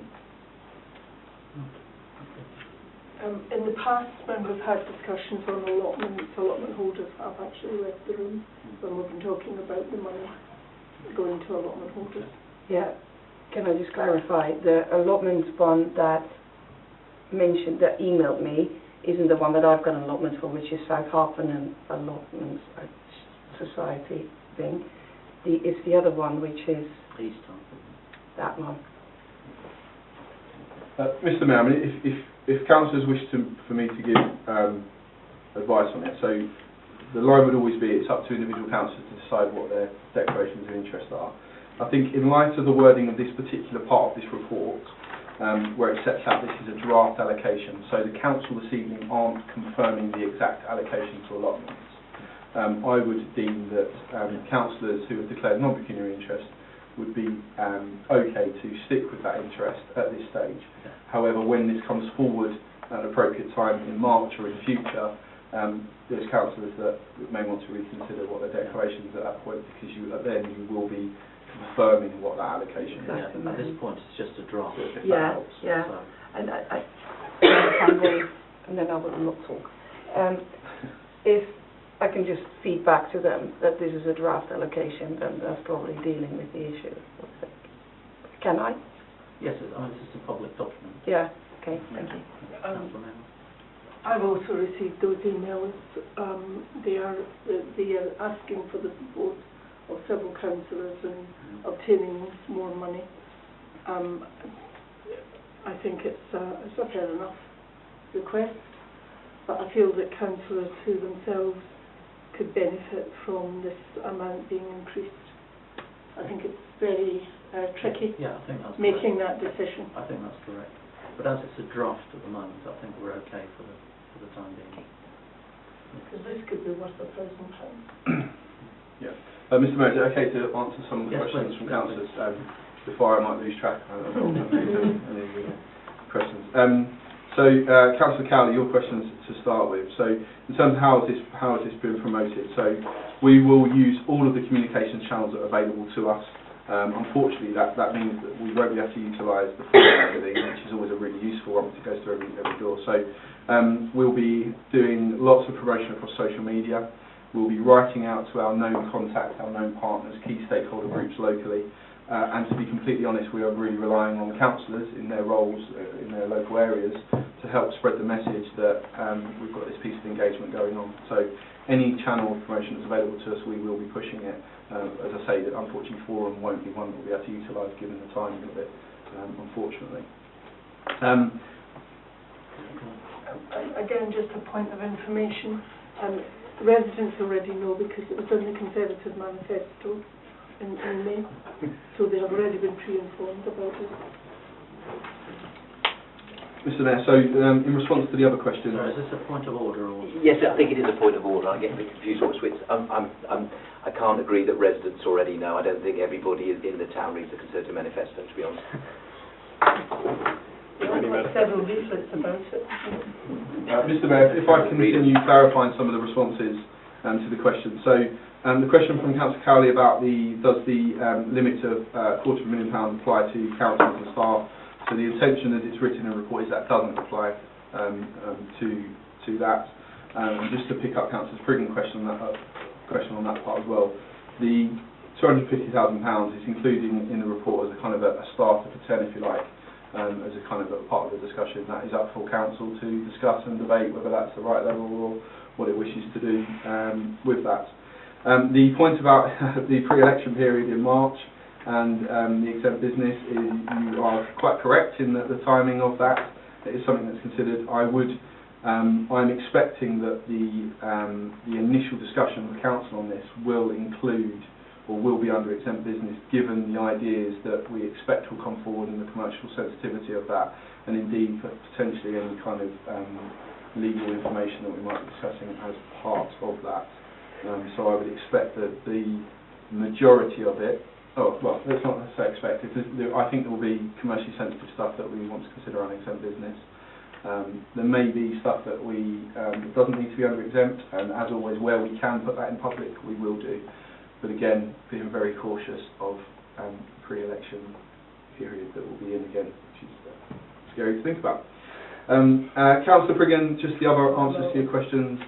In the past, when we've had discussions on allotment holders have actually left the room when we've been talking about the money going to allotment holders. Yeah, can I just clarify? The allotment one that emailed me isn't the one that I've got an allotment for, which is South Harpenham Allotment Society thing. It's the other one, which is East Harpenham. that one. Mr Mayor, I mean, if councillors wish for me to give advice on it, so the line would always be it's up to individual councillors to decide what their declarations of interest are. I think in light of the wording of this particular part of this report, where it sets out this is a draft allocation, so the council this evening aren't confirming the exact allocation to allotments. I would deem that councillors who have declared non-pecuniary interest would be okay to stick with that interest at this stage. However, when this comes forward at an appropriate time in March or in future, there's councillors that may want to reconsider what their declarations at that point, because then you will be confirming what that allocation is. Yeah, at this point it's just a draft. If Yeah, that helps. yeah. So, And and then I will not talk. If I can just feed back to them that this is a draft allocation, then that's probably dealing with the issue. Can I? yes, this is a public document. Yeah. Okay. Thank you. Councillor Member. I've also received those emails. They are asking for the support of several councillors in obtaining more money. I think it's a fair enough request, but I feel that councillors who themselves could benefit from this amount being increased. I think it's very tricky Yeah, I think that's making correct. that decision. I think that's correct. But as it's a draft at the moment, I think we're okay for the time being. Because this could be worth £1,000. Yeah. Mr Mayor, is it okay to answer some of the Yes, questions please. from councillors before I might lose track of any questions? Councillor Cowley, your questions to start with. So, in terms of how has this been promoted? So, we will use all of the communications channels that are available to us. Unfortunately, that means that we won't be able to utilise the full magazine, which is always a really useful one to go through every door. So, we'll be doing lots of promotion across social media. We'll be writing out to our known contacts, our known partners, key stakeholder groups locally. And to be completely honest, we are really relying on councillors in their roles in their local areas to help spread the message that we've got this piece of engagement going on. So any channel of promotion that's available to us, we will be pushing it. As I say, that unfortunately Forum won't be one that we'll be able to utilise given the timing of it, unfortunately. Again, just a point of information. Residents already know because it was in the Conservative Manifesto in May, so they have already been pre-informed about it. Mr Mayor, so in response to the other question... So is this a point of order or...? Yes, I think it is a point of order. I get a bit confused what switch. I can't agree that residents already know. I don't think everybody in the town reads the Conservative Manifesto, to be honest. Several leaflets about it. Mr Mayor, if I continue clarifying some of the responses to the question. So the question from Councillor Cowley about does the limit of £250,000 apply to councils and staff? So the intention as it's written in the report is that doesn't apply to that. Just to pick up Councillor Spriggan's question on that part as well, the £250,000 is included in the report as a kind of a starter for 10, if you like, as a kind of a part of the discussion. That is up for council to discuss and debate whether that's the right level or what it wishes to do with that. The point about the pre-election period in March and the exempt business is you are quite correct in that the timing of that is something that's considered. I'm expecting that the initial discussion with council on this will include or will be under exempt business, given the ideas that we expect will come forward and the commercial sensitivity of that, and indeed potentially any kind of legal information that we might be discussing as part of that. So I would expect that the majority of it, let's not say expect it, I think there will be commercially sensitive stuff that we want to consider on exempt business. There may be stuff that doesn't need to be under exempt, and as always, where we can put that in public, we will do. But again, being very cautious of pre-election period that will be in again, which is scary to think about. Councillor Priggan, just the other answers to your questions.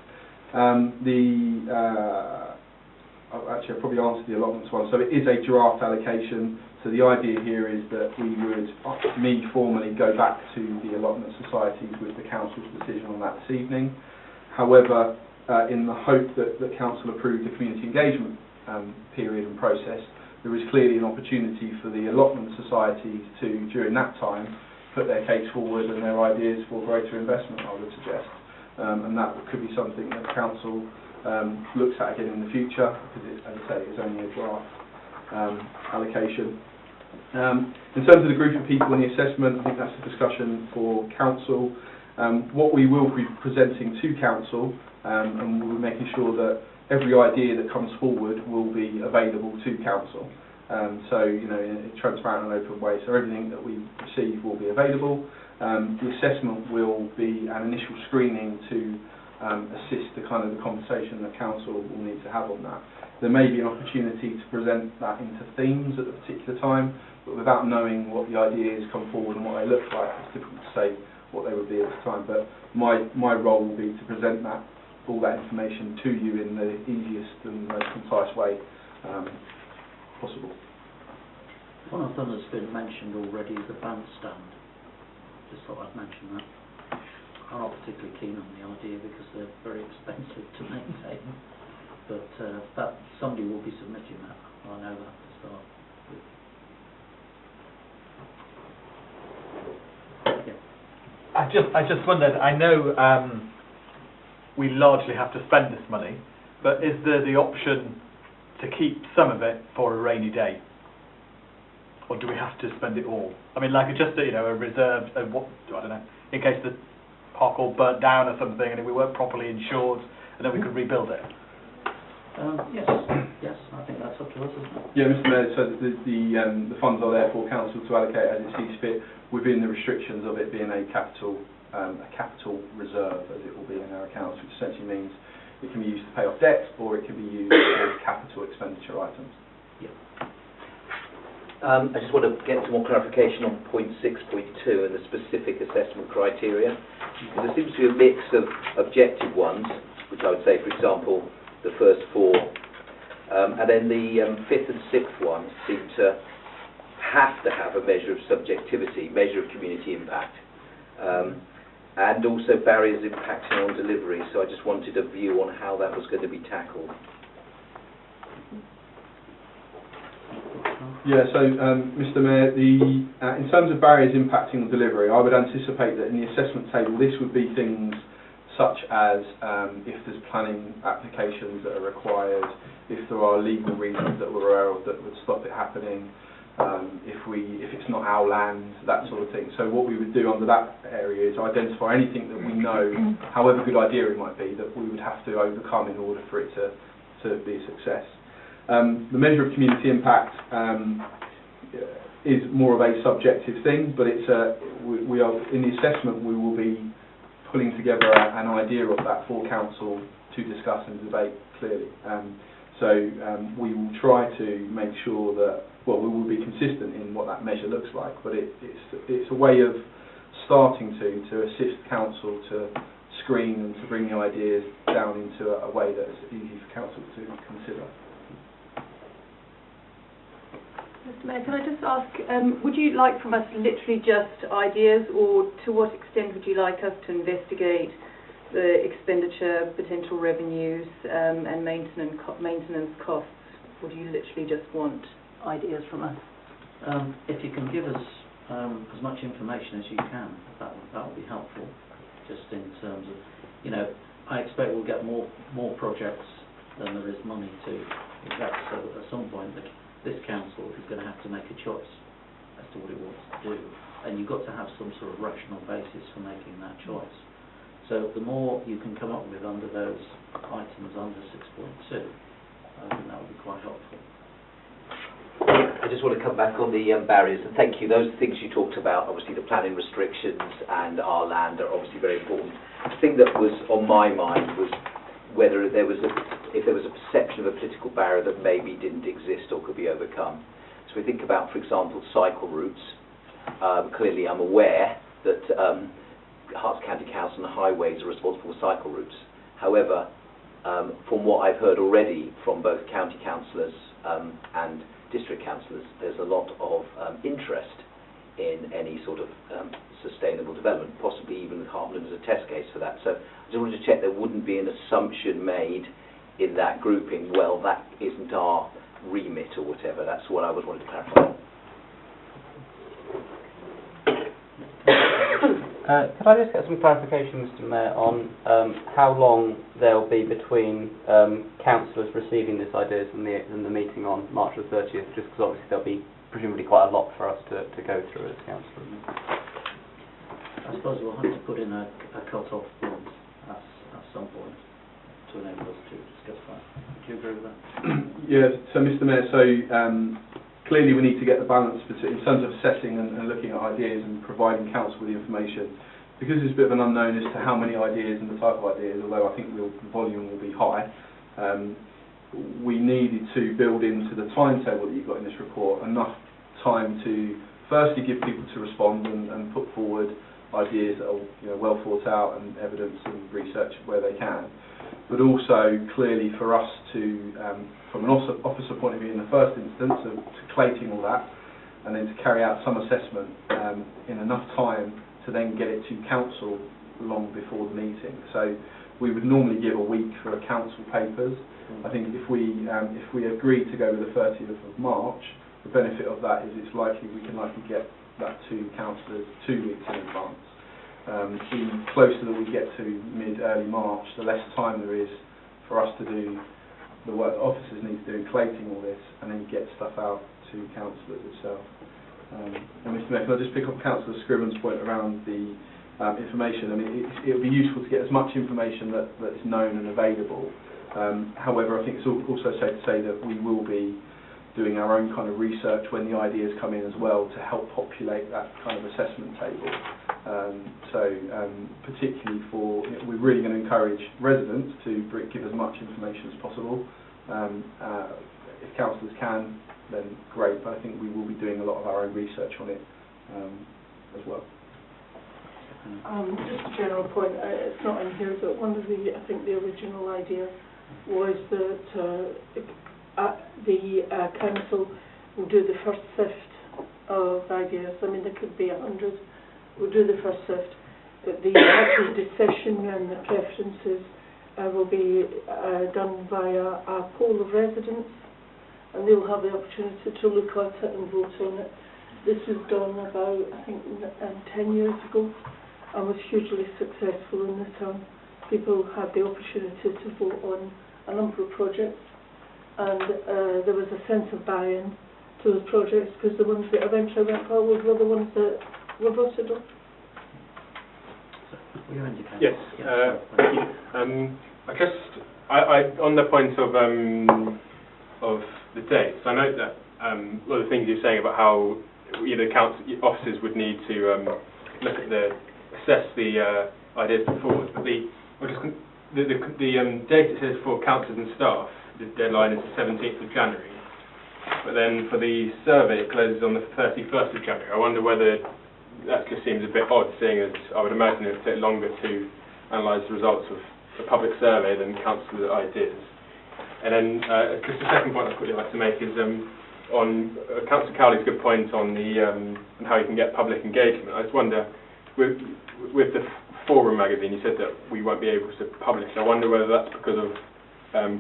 Actually, I'll probably answer the allotments one. So it is a draft allocation. So the idea here is that we would, formally go back to the allotment societies with the council's decision on that this evening. However, in the hope that the council approved the community engagement period and process, there is clearly an opportunity for the allotment societies to, during that time, put their case forward and their ideas for greater investment, I would suggest. And that could be something that the council looks at again in the future, because as I say, it's only a draft allocation. In terms of the group of people in the assessment, I think that's a discussion for council. What we will be presenting to council, and we'll be making sure that every idea that comes forward will be available to council. So, in a transparent and open way. So everything that we receive will be available. The assessment will be an initial screening to assist the kind of the conversation that council will need to have on that. There may be an opportunity to present that into themes at a particular time, but without knowing what the ideas come forward and what they look like, it's difficult to say what they would be at the time. But my role will be to present all that information to you in the easiest and most concise way possible. One of them that's been mentioned already is the bandstand. Just thought I'd mention that. I'm not particularly keen on the idea because they're very expensive to maintain, but that somebody will be submitting that. I know that to start with. Yeah. I just wondered. I know we largely have to spend this money, but is there the option to keep some of it for a rainy day? Or do we have to spend it all? I mean, like just a reserve, I don't know, in case the park all burnt down or something and we weren't properly insured, and then we could rebuild it. Yes, I think that's up to us, isn't it? Yeah, Mr. Mayor, so the funds are there for council to allocate as it sees fit within the restrictions of it being a capital reserve, as it will be in our accounts, which essentially means it can be used to pay off debt or it can be used for capital expenditure items. Yeah. I just want to get some more clarification on point 6.2 and the specific assessment criteria. There seems to be a mix of objective ones, which I would say, for example, the first four, and then the fifth and sixth one seem to have a measure of subjectivity, measure of community impact, and also barriers impacting on delivery. So I just wanted a view on how that was going to be tackled. Yeah, so Mr. Mayor, in terms of barriers impacting on delivery, I would anticipate that in the assessment table this would be things such as if there's planning applications that are required, if there are legal reasons that we're aware of that would stop it happening, if it's not our land, that sort of thing. So what we would do under that area is identify anything that we know, however good idea it might be, that we would have to overcome in order for it to be a success. The measure of community impact is more of a subjective thing, but it's we are in the assessment we will be pulling together an idea of that for council to discuss and debate clearly. We will try to make sure that, well, we will be consistent in what that measure looks like, but it's a way of starting to assist council to screen and to bring the ideas down into a way that is easy for council to consider. Mr Mayor, can I just ask, would you like from us literally just ideas, or to what extent would you like us to investigate the expenditure, potential revenues and maintenance costs? Or do you literally just want ideas from us? If you can give us as much information as you can, that would be helpful. Just in terms of, I expect we'll get more projects than there is money to invest. So at some point, this council is going to have to make a choice as to what it wants to do, and you've got to have some sort of rational basis for making that choice. So the more you can come up with under those items under 6.2, I think that would be quite helpful. I just want to come back on the barriers, and thank you. Those things you talked about, obviously the planning restrictions and our land are obviously very important. The thing that was on my mind was whether if there was a perception of a political barrier that maybe didn't exist or could be overcome. So we think about, for example, cycle routes. Clearly I'm aware that Herts County Council and Highways are responsible for cycle routes. However, from what I've heard already from both county councillors and district councillors, there's a lot of interest in any sort of sustainable development, possibly even with Hartland as a test case for that. So I just wanted to check there wouldn't be an assumption made in that grouping, well, that isn't our remit or whatever. That's what I was wanting to clarify. Could I just get some clarification, Mr Mayor, on how long there'll be between councillors receiving these ideas and the meeting on March the 30th, just because obviously there'll be presumably quite a lot for us to go through as councillors. I suppose we'll have to put in a cut-off point at some point to enable us to discuss that. Do you agree with that? Yes, so Mr Mayor, clearly we need to get the balance between, in terms of assessing and looking at ideas and providing council with the information. Because there's a bit of an unknown as to how many ideas and the type of ideas, although I think the volume will be high, we needed to build into the timetable that you've got in this report enough time to firstly give people to respond and put forward ideas that are well thought out and evidence and research where they can, but also clearly for us to, from an officer point of view in the first instance, to collating all that and then to carry out some assessment in enough time to then get it to council long before the meeting. So we would normally give a week for council papers. I think if we agree to go with the 30th of March, the benefit of that is we can likely get that to councillors 2 weeks in advance. The closer that we get to mid-early March, the less time there is for us to do the work that officers need to do in collating all this and then get stuff out to councillors itself. And Mr Mayor, can I just pick up Councillor Scriven's point around the information? I mean, it would be useful to get as much information that is known and available. However, I think it's also safe to say that we will be doing our own kind of research when the ideas come in as well to help populate that kind of assessment table. Particularly we're really going to encourage residents to give as much information as possible. If councillors can, then great, but I think we will be doing a lot of our own research on it as well. Just a general point, it's not in here, but one of I think the original idea was that the council will do the first sift of ideas. I mean, there could be 100. We'll do the first sift, but the actual decision and the preferences will be done via a poll of residents, and they will have the opportunity to look at it and vote on it. This was done about, I think, 10 years ago, and was hugely successful in the town. People had the opportunity to vote on a number of projects, and there was a sense of buy-in to those projects, because the ones that eventually went forward were the ones that were voted on. Yes, thank you. I on the point of the dates, I note that a lot of the things you're saying about how council officers would need to assess the ideas put forward. But date it says for councillors and staff, the deadline is the 17th of January. But then for the survey, it closes on the 31st of January. I wonder whether that just seems a bit odd, seeing as I would imagine it would take longer to analyse the results of a public survey than councillor ideas. And then just the second point I'd quickly like to make is on Councillor Cowley's good point on the on how you can get public engagement. I just wonder, with the Forum magazine, you said that we won't be able to publish. I wonder whether that's because of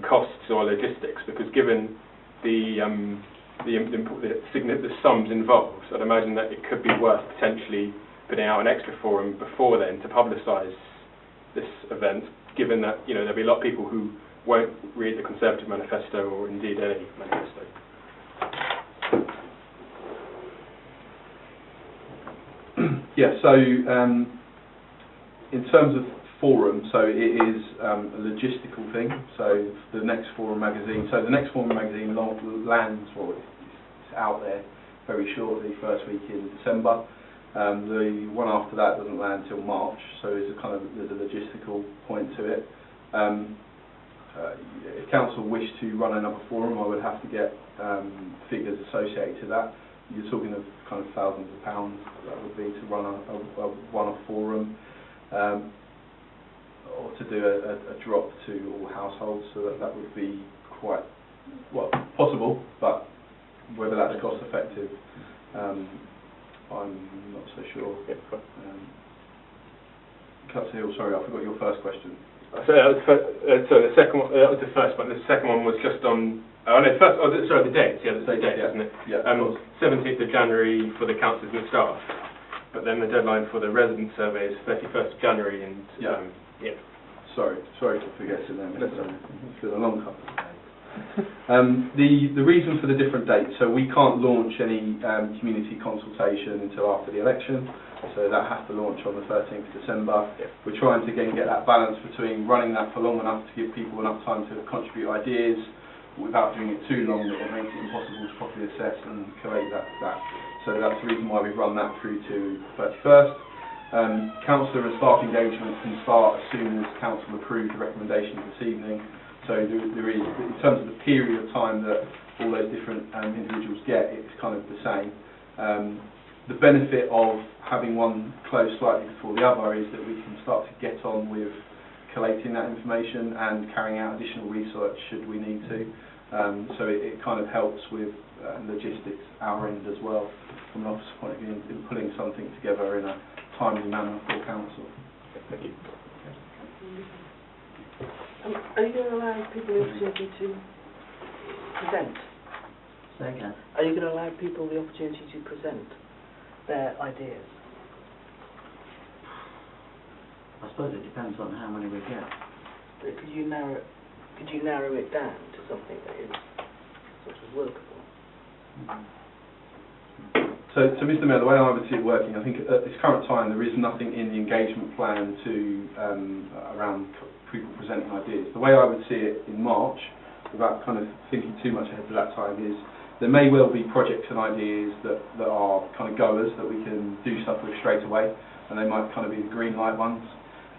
costs or logistics, because given the sums involved, I'd imagine that it could be worth potentially putting out an extra forum before then to publicise this event, given that there'll be a lot of people who won't read the Conservative manifesto or indeed any manifesto. Yeah, so in terms of forum, so it is a logistical thing. So the next Forum magazine, lands, well, it's out there very shortly, first week in December. The one after that doesn't land till March, so there's a logistical point to it. If council wish to run another forum, I would have to get figures associated to that. You're talking of kind of thousands of pounds that would be to run a one-off forum, or to do a drop to all households. So that would be quite possible, but whether that's cost effective, I'm not so sure. Councillor Hill, sorry, I forgot your first question. So the second one, that was the first one. The second one was just on. The dates. Yeah, the dates, isn't it? Yeah. 17th of January for the councillors and staff, but then the deadline for the resident survey is 31st of January, and Sorry to forget it then. It's been a long couple of days. The reason for the different dates, so we can't launch any community consultation until after the election, so that has to launch on the 13th of December. We're trying to again get that balance between running that for long enough to give people enough time to contribute ideas without doing it too long that it makes it impossible to properly assess and collate that. So that's the reason why we've run that through to 31st. Councillor and staff engagement can start as soon as council approves the recommendations this evening. So there is, in terms of the period of time that all those different individuals get, it's kind of the same. The benefit of having one close slightly before the other is that we can start to get on with collating that information and carrying out additional research should we need to. So it kind of helps with logistics our end as well, from an office point of view, in pulling something together in a timely manner for council. Thank you. Are you going to allow people the opportunity to present? Say again. Are you going to allow people the opportunity to present their ideas? I suppose it depends on how many we get. Could you narrow it down to something that is sort of workable? So Mr Mayor, the way I would see it working, I think at this current time there is nothing in the engagement plan around people presenting ideas. The way I would see it in March, without kind of thinking too much ahead of that time, is there may well be projects and ideas that are kind of goers that we can do stuff with straight away, and they might kind of be the green light ones.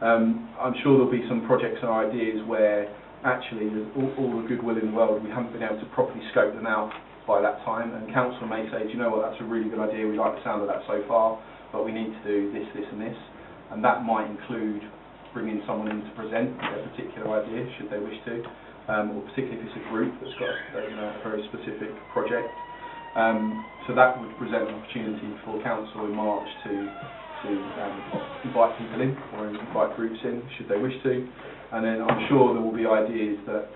I'm sure there'll be some projects and ideas where actually there's all the goodwill in the world, we haven't been able to properly scope them out by that time, and council may say, do you know what, that's a really good idea, we like the sound of that so far, but we need to do this, this and this, and that might include bringing someone in to present their particular idea, should they wish to, or particularly if it's a group that's got a very specific project. So that would present an opportunity for council in March to invite people in, or invite groups in, should they wish to. And then I'm sure there will be ideas that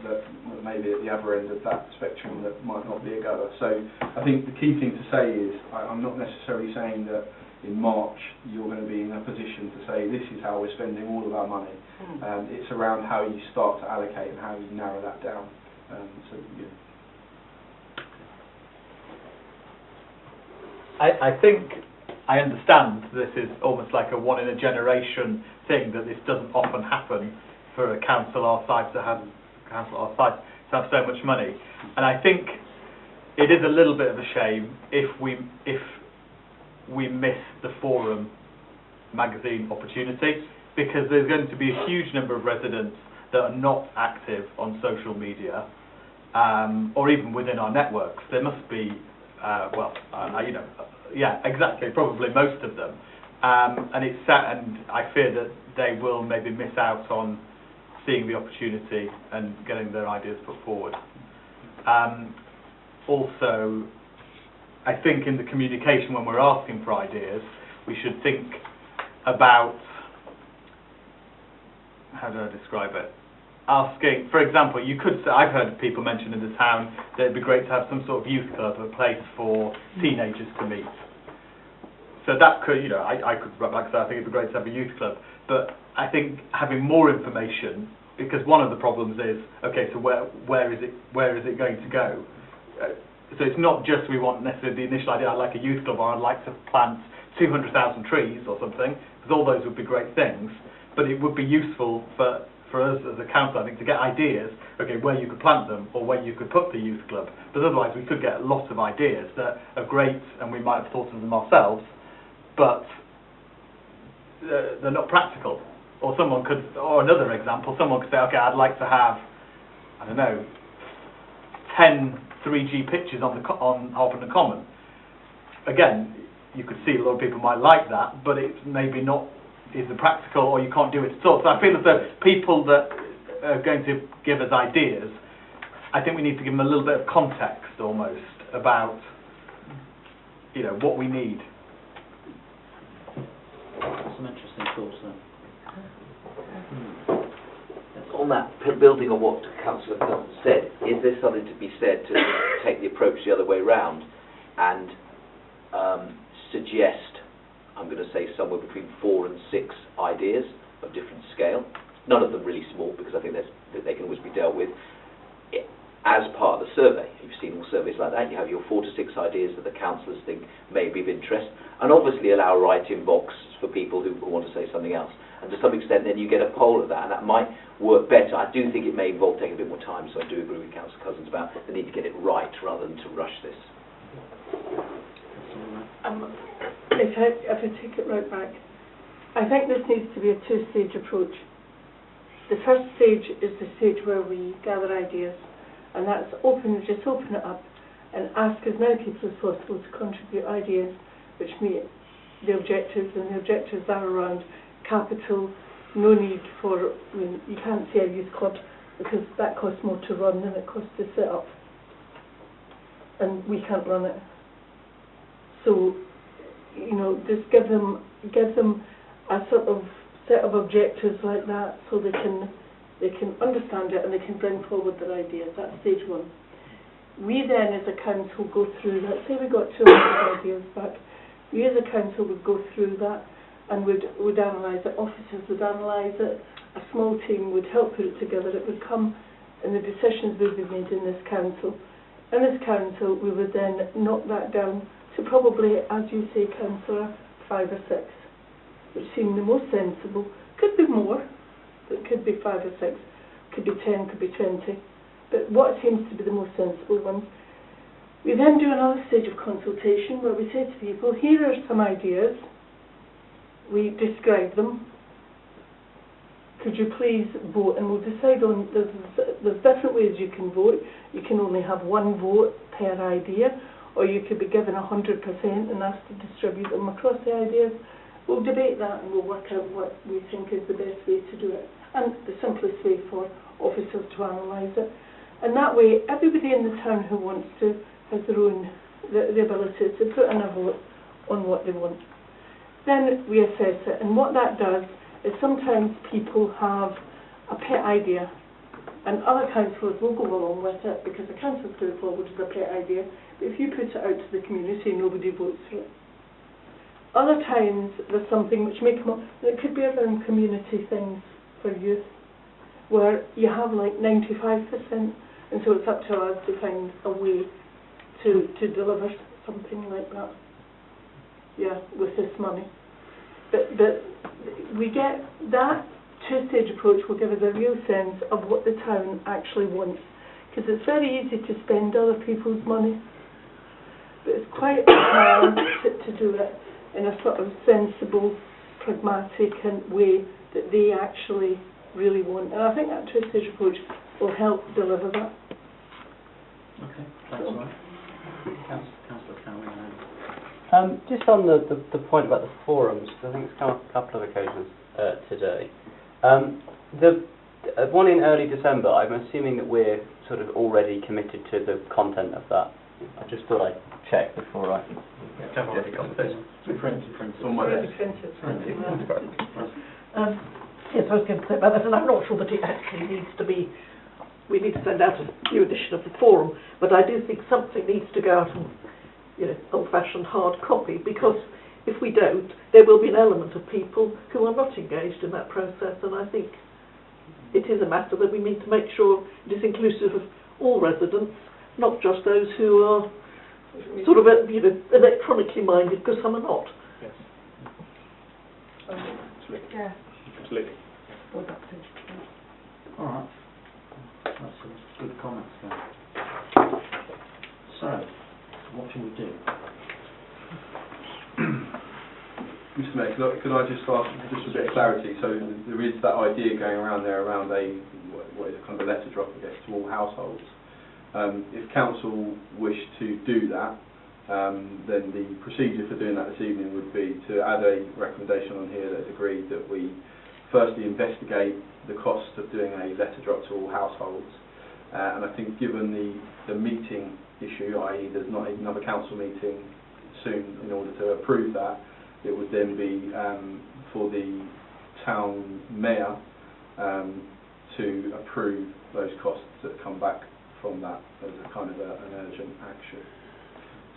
maybe at the other end of that spectrum that might not be a goer. So I think the key thing to say is, I'm not necessarily saying that in March you're going to be in a position to say this is how we're spending all of our money. It's around how you start to allocate and how you narrow that down. I think I understand this is almost like a one in a generation thing, that this doesn't often happen for a council our size to have so much money, and I think it is a little bit of a shame if we miss the Forum magazine opportunity, because there's going to be a huge number of residents that are not active on social media, or even within our networks. There must be, yeah, exactly, probably most of them. And it's sad, and I fear that they will maybe miss out on seeing the opportunity and getting their ideas put forward. Also, I think in the communication when we're asking for ideas, we should think about, how do I describe it? Asking, for example, you could say, I've heard people mention in the town that it'd be great to have some sort of youth club, a place for teenagers to meet. So that could, you know, I could, like I said, I think it'd be great to have a youth club. But I think having more information, because one of the problems is, okay, so where is it going to go? So it's not just we want necessarily the initial idea, I'd like a youth club, or I'd like to plant 200,000 trees or something, because all those would be great things. But it would be useful for us as a council, I think, to get ideas, okay, where you could plant them or where you could put the youth club. But otherwise we could get lots of ideas that are great and we might have thought of them ourselves, but they're not practical. Or someone could, or another example, someone could say, okay, I'd like to have, I don't know, 10 3G pitches on Harpenden Common. Again, you could see a lot of people might like that, but it's maybe not either practical or you can't do it at all. So I feel as though people that are going to give us ideas, I think we need to give them a little bit of context almost about, you know, what we need. Some interesting thoughts there. On that, building on what Councillor Cotton said, is there something to be said to take the approach the other way round and suggest, I'm going to say somewhere between 4 and 6 ideas of different scale, none of them really small because I think they can always be dealt with, as part of the survey. You've seen all surveys like that, you have your 4 to 6 ideas that the councillors think may be of interest, and obviously allow a write-in box for people who want to say something else. And to some extent then you get a poll of that, and that might work better. I do think it may involve taking a bit more time, so I do agree with Councillor Cousins about the need to get it right rather than to rush this. If I take it right back, I think this needs to be a 2-stage approach. The first stage is the stage where we gather ideas, and that's just open it up and ask as many people as possible to contribute ideas which meet the objectives, and the objectives are around capital, no need for, I mean, you can't say a youth club because that costs more to run than it costs to set up, and we can't run it. So, you know, just give them a sort of set of objectives like that so they can understand it and they can bring forward their ideas. That's stage 1. We then as a council go through, let's say we got 200 ideas back, we as a council would go through that and would analyse it, officers would analyse it, a small team would help put it together, it would come and the decisions would be made in this council. In this council we would then knock that down to probably, as you say, Councillor, 5 or 6, which seem the most sensible. Could be more, it could be 5 or 6, could be 10, could be 20, but what seems to be the most sensible ones. We then do another stage of consultation where we say to people, here are some ideas, we describe them, could you please vote, and we'll decide on, there's different ways you can vote. You can only have 1 vote per idea, or you could be given 100% and asked to distribute them across the ideas. We'll debate that and we'll work out what we think is the best way to do it, and the simplest way for officers to analyse it. And that way, everybody in the town who wants to has their own, the ability to put in a vote on what they want. Then we assess it, and what that does is sometimes people have a pet idea, and other councillors will go along with it because the council put it forward as a pet idea, but if you put it out to the community, nobody votes for it. Other times there's something which may come up, and it could be around community things for youth, where you have like 95%, and so it's up to us to find a way to deliver something like that. Yeah, with this money. But we get that 2-stage approach will give us a real sense of what the town actually wants, because it's very easy to spend other people's money, but it's quite hard to do it in a sort of sensible, pragmatic way that they actually really want. And I think that two-stage approach will help deliver that. Okay, that's all right. Councillor Cowan. Just on the point about the forums, 'cause I think it's come up a couple of occasions today. The one in early December, I'm assuming that we're sort of already committed to the content of that. I just thought I'd check before I... I've already got this. Print. On my list. Yes, I was going to say about that, and I'm not sure that it actually needs to be, we need to send out a new edition of the forum, but I do think something needs to go out and, old-fashioned hard copy, because if we don't, there will be an element of people who are not engaged in that process, and I think it is a matter that we need to make sure it is inclusive of all residents, not just those who are sort of, electronically minded, because some are not. Yes. Absolutely. Yeah. Absolutely. All right. That's some good comments there. So, what shall we do? Mr Mayor, could I just ask just a bit of clarity? So there is that idea going around there around what is kind of a letter drop, I guess, to all households. If council wish to do that, then the procedure for doing that this evening would be to add a recommendation on here that's agreed that we firstly investigate the cost of doing a letter drop to all households. And I think given the meeting issue, i.e. there's not another council meeting soon in order to approve that, it would then be for the town mayor to approve those costs that come back from that as a kind of an urgent action.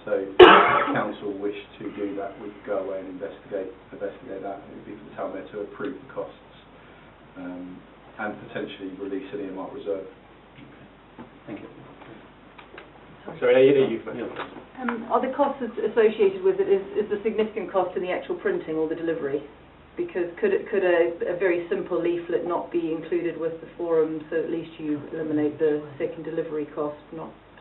So if the council wish to do that, we could go away and investigate that, and it would be for the town mayor to approve the costs and potentially release an earmark reserve. Thank you. Sorry, you Are the costs associated with it, is the significant cost in the actual printing or the delivery? Because could a very simple leaflet not be included with the forum, so at least you eliminate the second delivery cost,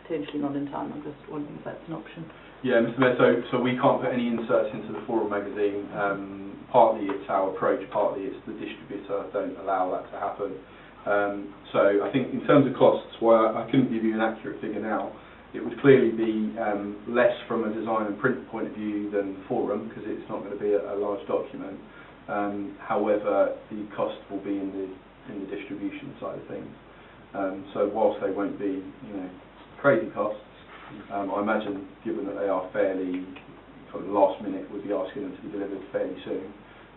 potentially not in time? I'm just wondering if that's an option. Yeah, Mr Mayor, so we can't put any inserts into the forum magazine. Partly it's our approach, partly it's the distributor don't allow that to happen. So I think in terms of costs, while I couldn't give you an accurate figure now, it would clearly be less from a design and print point of view than the forum, because it's not going to be a large document. However, the cost will be in the distribution side of things. So whilst they won't be, crazy costs, I imagine, given that they are fairly sort of last minute, we'd be asking them to be delivered fairly soon.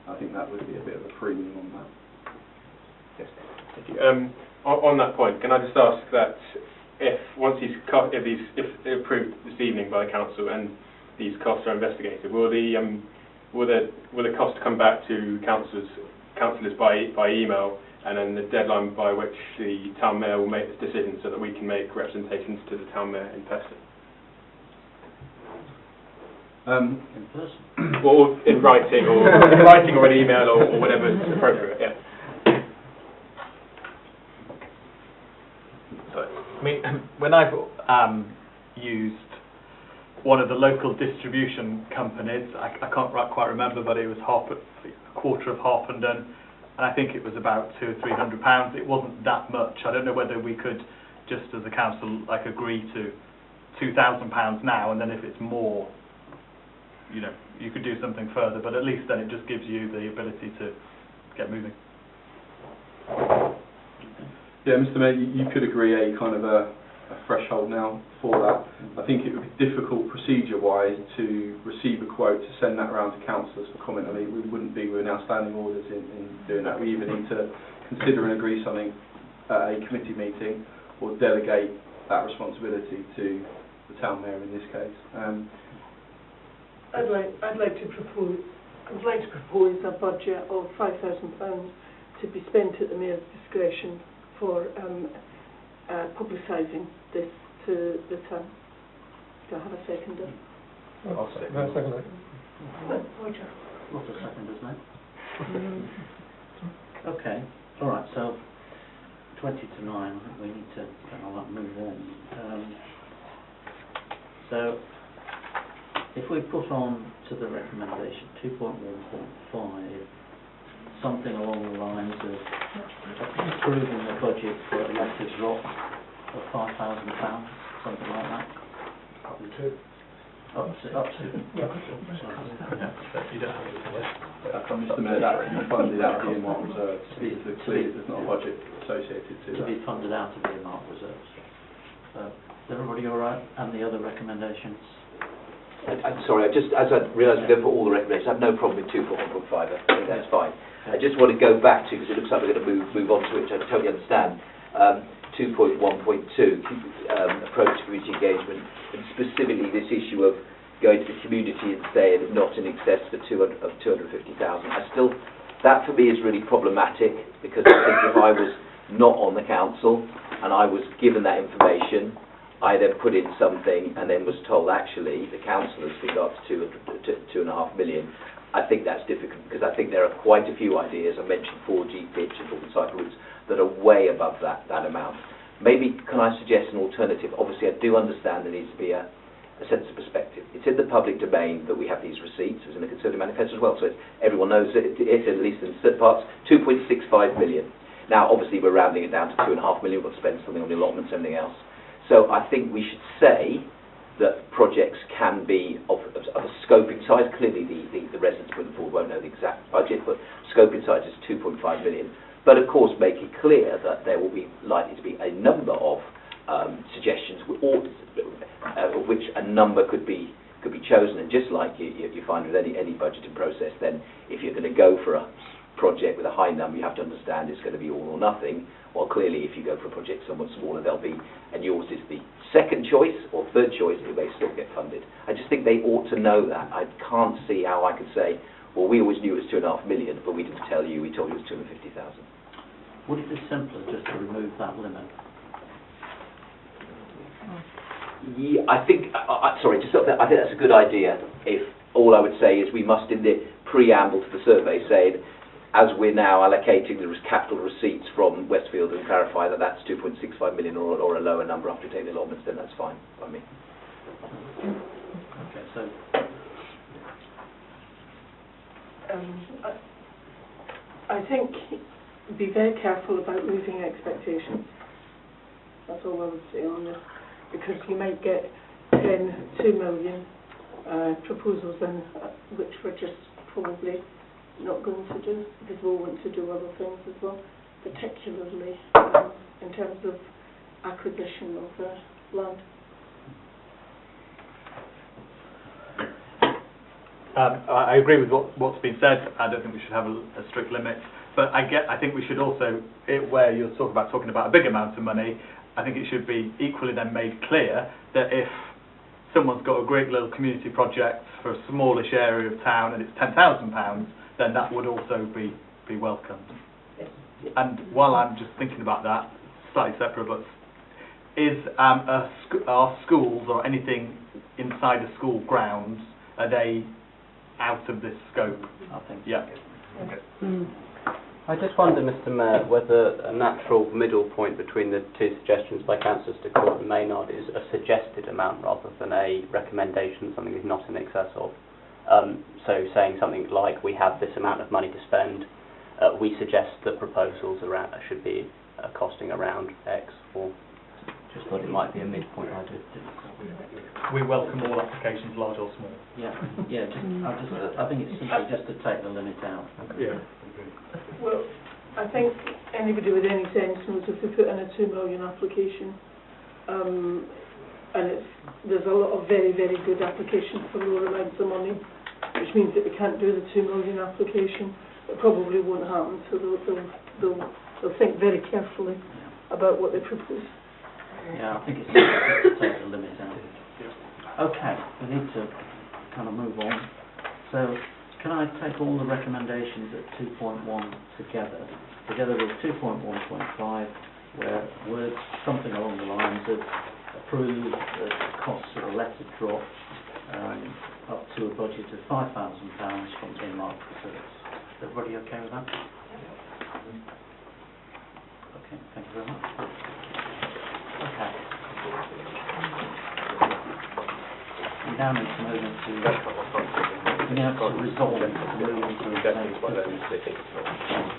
I think that would be a bit of a premium on that. Yes. Thank you. On that point, can I just ask that if they're approved this evening by the council and these costs are investigated, will the cost come back to councillors by email, and then the deadline by which the town mayor will make this decision, so that we can make representations to the town mayor in person? In person? Or in writing, or an email, or whatever is appropriate. Yeah. I mean, when I've used one of the local distribution companies, I can't quite remember, but it was a quarter of Harpenden, and I think it was about £200 or £300. It wasn't that much. I don't know whether we could, just as a council, agree to £2,000 now, and then if it's more, you could do something further, but at least then it just gives you the ability to get moving. Yeah, Mr Mayor, you could agree a kind of a threshold now for that. I think it would be difficult procedure-wise to receive a quote to send that around to councillors for comment. I mean, we're now standing orders in doing that. We either need to consider and agree something at a committee meeting, or delegate that responsibility to the town mayor in this case. I'd like to propose a budget of £5,000 to be spent at the mayor's discretion for publicising this to the town. Do I have a seconder? I'll second it. Lots of seconders now. Okay, all right, so 20 to 9, I think we need to move on. So, if we put on to the recommendation 2.1.5, something along the lines of approving the budget for a letter drop of £5,000, something like that. Up to. Yeah, but you don't have to list. Mr Mayor, that can be funded out of the earmark reserves. There's not a budget associated to To that. be funded out of the earmark reserves. Is everybody all right? And the other recommendations? I'm sorry, as I realised we don't put all the recommendations, I have no problem with 2.1.5, I think that's fine. I just want to go back to, because it looks like we're going to move on to it, which I totally understand, 2.1.2, approach to community engagement, and specifically this issue of going to the community and saying not in excess of 250,000. That for me is really problematic, because I think if I was not on the council and I was given that information, I then put in something and then was told actually the councillors think up to 2.5 million. I think that's difficult, because I think there are quite a few ideas. I mentioned 4G pitch and talking cycle routes that are way above that amount. Maybe can I suggest an alternative? Obviously I do understand there needs to be a sense of perspective. It's in the public domain that we have these receipts. It's in the Conservative Manifesto as well, so everyone knows that it's at least in certain parts, 2.65 million. Now obviously we're rounding it down to 2.5 million, we've got to spend something on the allotments and everything else. So I think we should say that projects can be of a scoping size. Clearly the residents putting forward won't know the exact budget, but scoping size is 2.5 million. But of course make it clear that there will be likely to be a number of suggestions, of which a number could be chosen. And just like you find with any budgeting process, then if you're going to go for a project with a high number, you have to understand it's going to be all or nothing. Well, clearly, if you go for a project somewhat smaller, they'll be, and yours is the second choice or third choice, it may still get funded. I just think they ought to know that. I can't see how I could say, well, we always knew it was 2.5 million, but we didn't tell you, we told you it was 250,000. Would it be simpler just to remove that limit? Yeah, I think, sorry, just I think that's a good idea. If all I would say is we must, in the preamble to the survey, say, as we're now allocating the capital receipts from Westfield, and clarify that that's 2.65 million or a lower number after taking the allotments, then that's fine by me. Okay, so I think be very careful about moving expectations. That's all I would say on this, because you might get 2 million proposals in, which we're just probably not going to do, because we'll want to do other things as well, particularly in terms of acquisition of land. I agree with what's been said. I don't think we should have a strict limit, but I think we should also, where you're talking about a big amount of money, I think it should be equally then made clear that if someone's got a great little community project for a smallish area of town and it's £10,000, then that would also be welcomed. And while I'm just thinking about that, slightly separate, but is are schools or anything inside a school grounds, are they out of this scope? I think yeah. I just wonder, Mr Mayor, whether a natural middle point between the two suggestions by Councillors de Court and Maynard is a suggested amount rather than a recommendation, something is not in excess of. So saying something like, we have this amount of money to spend, we suggest that proposals around should be costing around X, or just thought it might be a midpoint idea. We welcome all applications, large or small. Yeah, I think it's simply just to take the limit out. Yeah. Well, I think anybody with any sense knows if they put in a 2 million application, and there's a lot of very, very good applications for lower amounts of money, which means that they can't do the 2 million application. It probably won't happen, so they'll think very carefully about what they propose. Yeah, I think it's just to take the limit out. Okay, we need to kind of move on. So, can I take all the recommendations at 2.1 together with 2.1.5, where words something along the lines of approve the costs of a letter drop up to a budget of £5,000 from earmarked reserves. Is everybody okay with that? Okay, thank you very much. Okay. We now need to move into we have to resolve it. Definitely by then, they think it's not.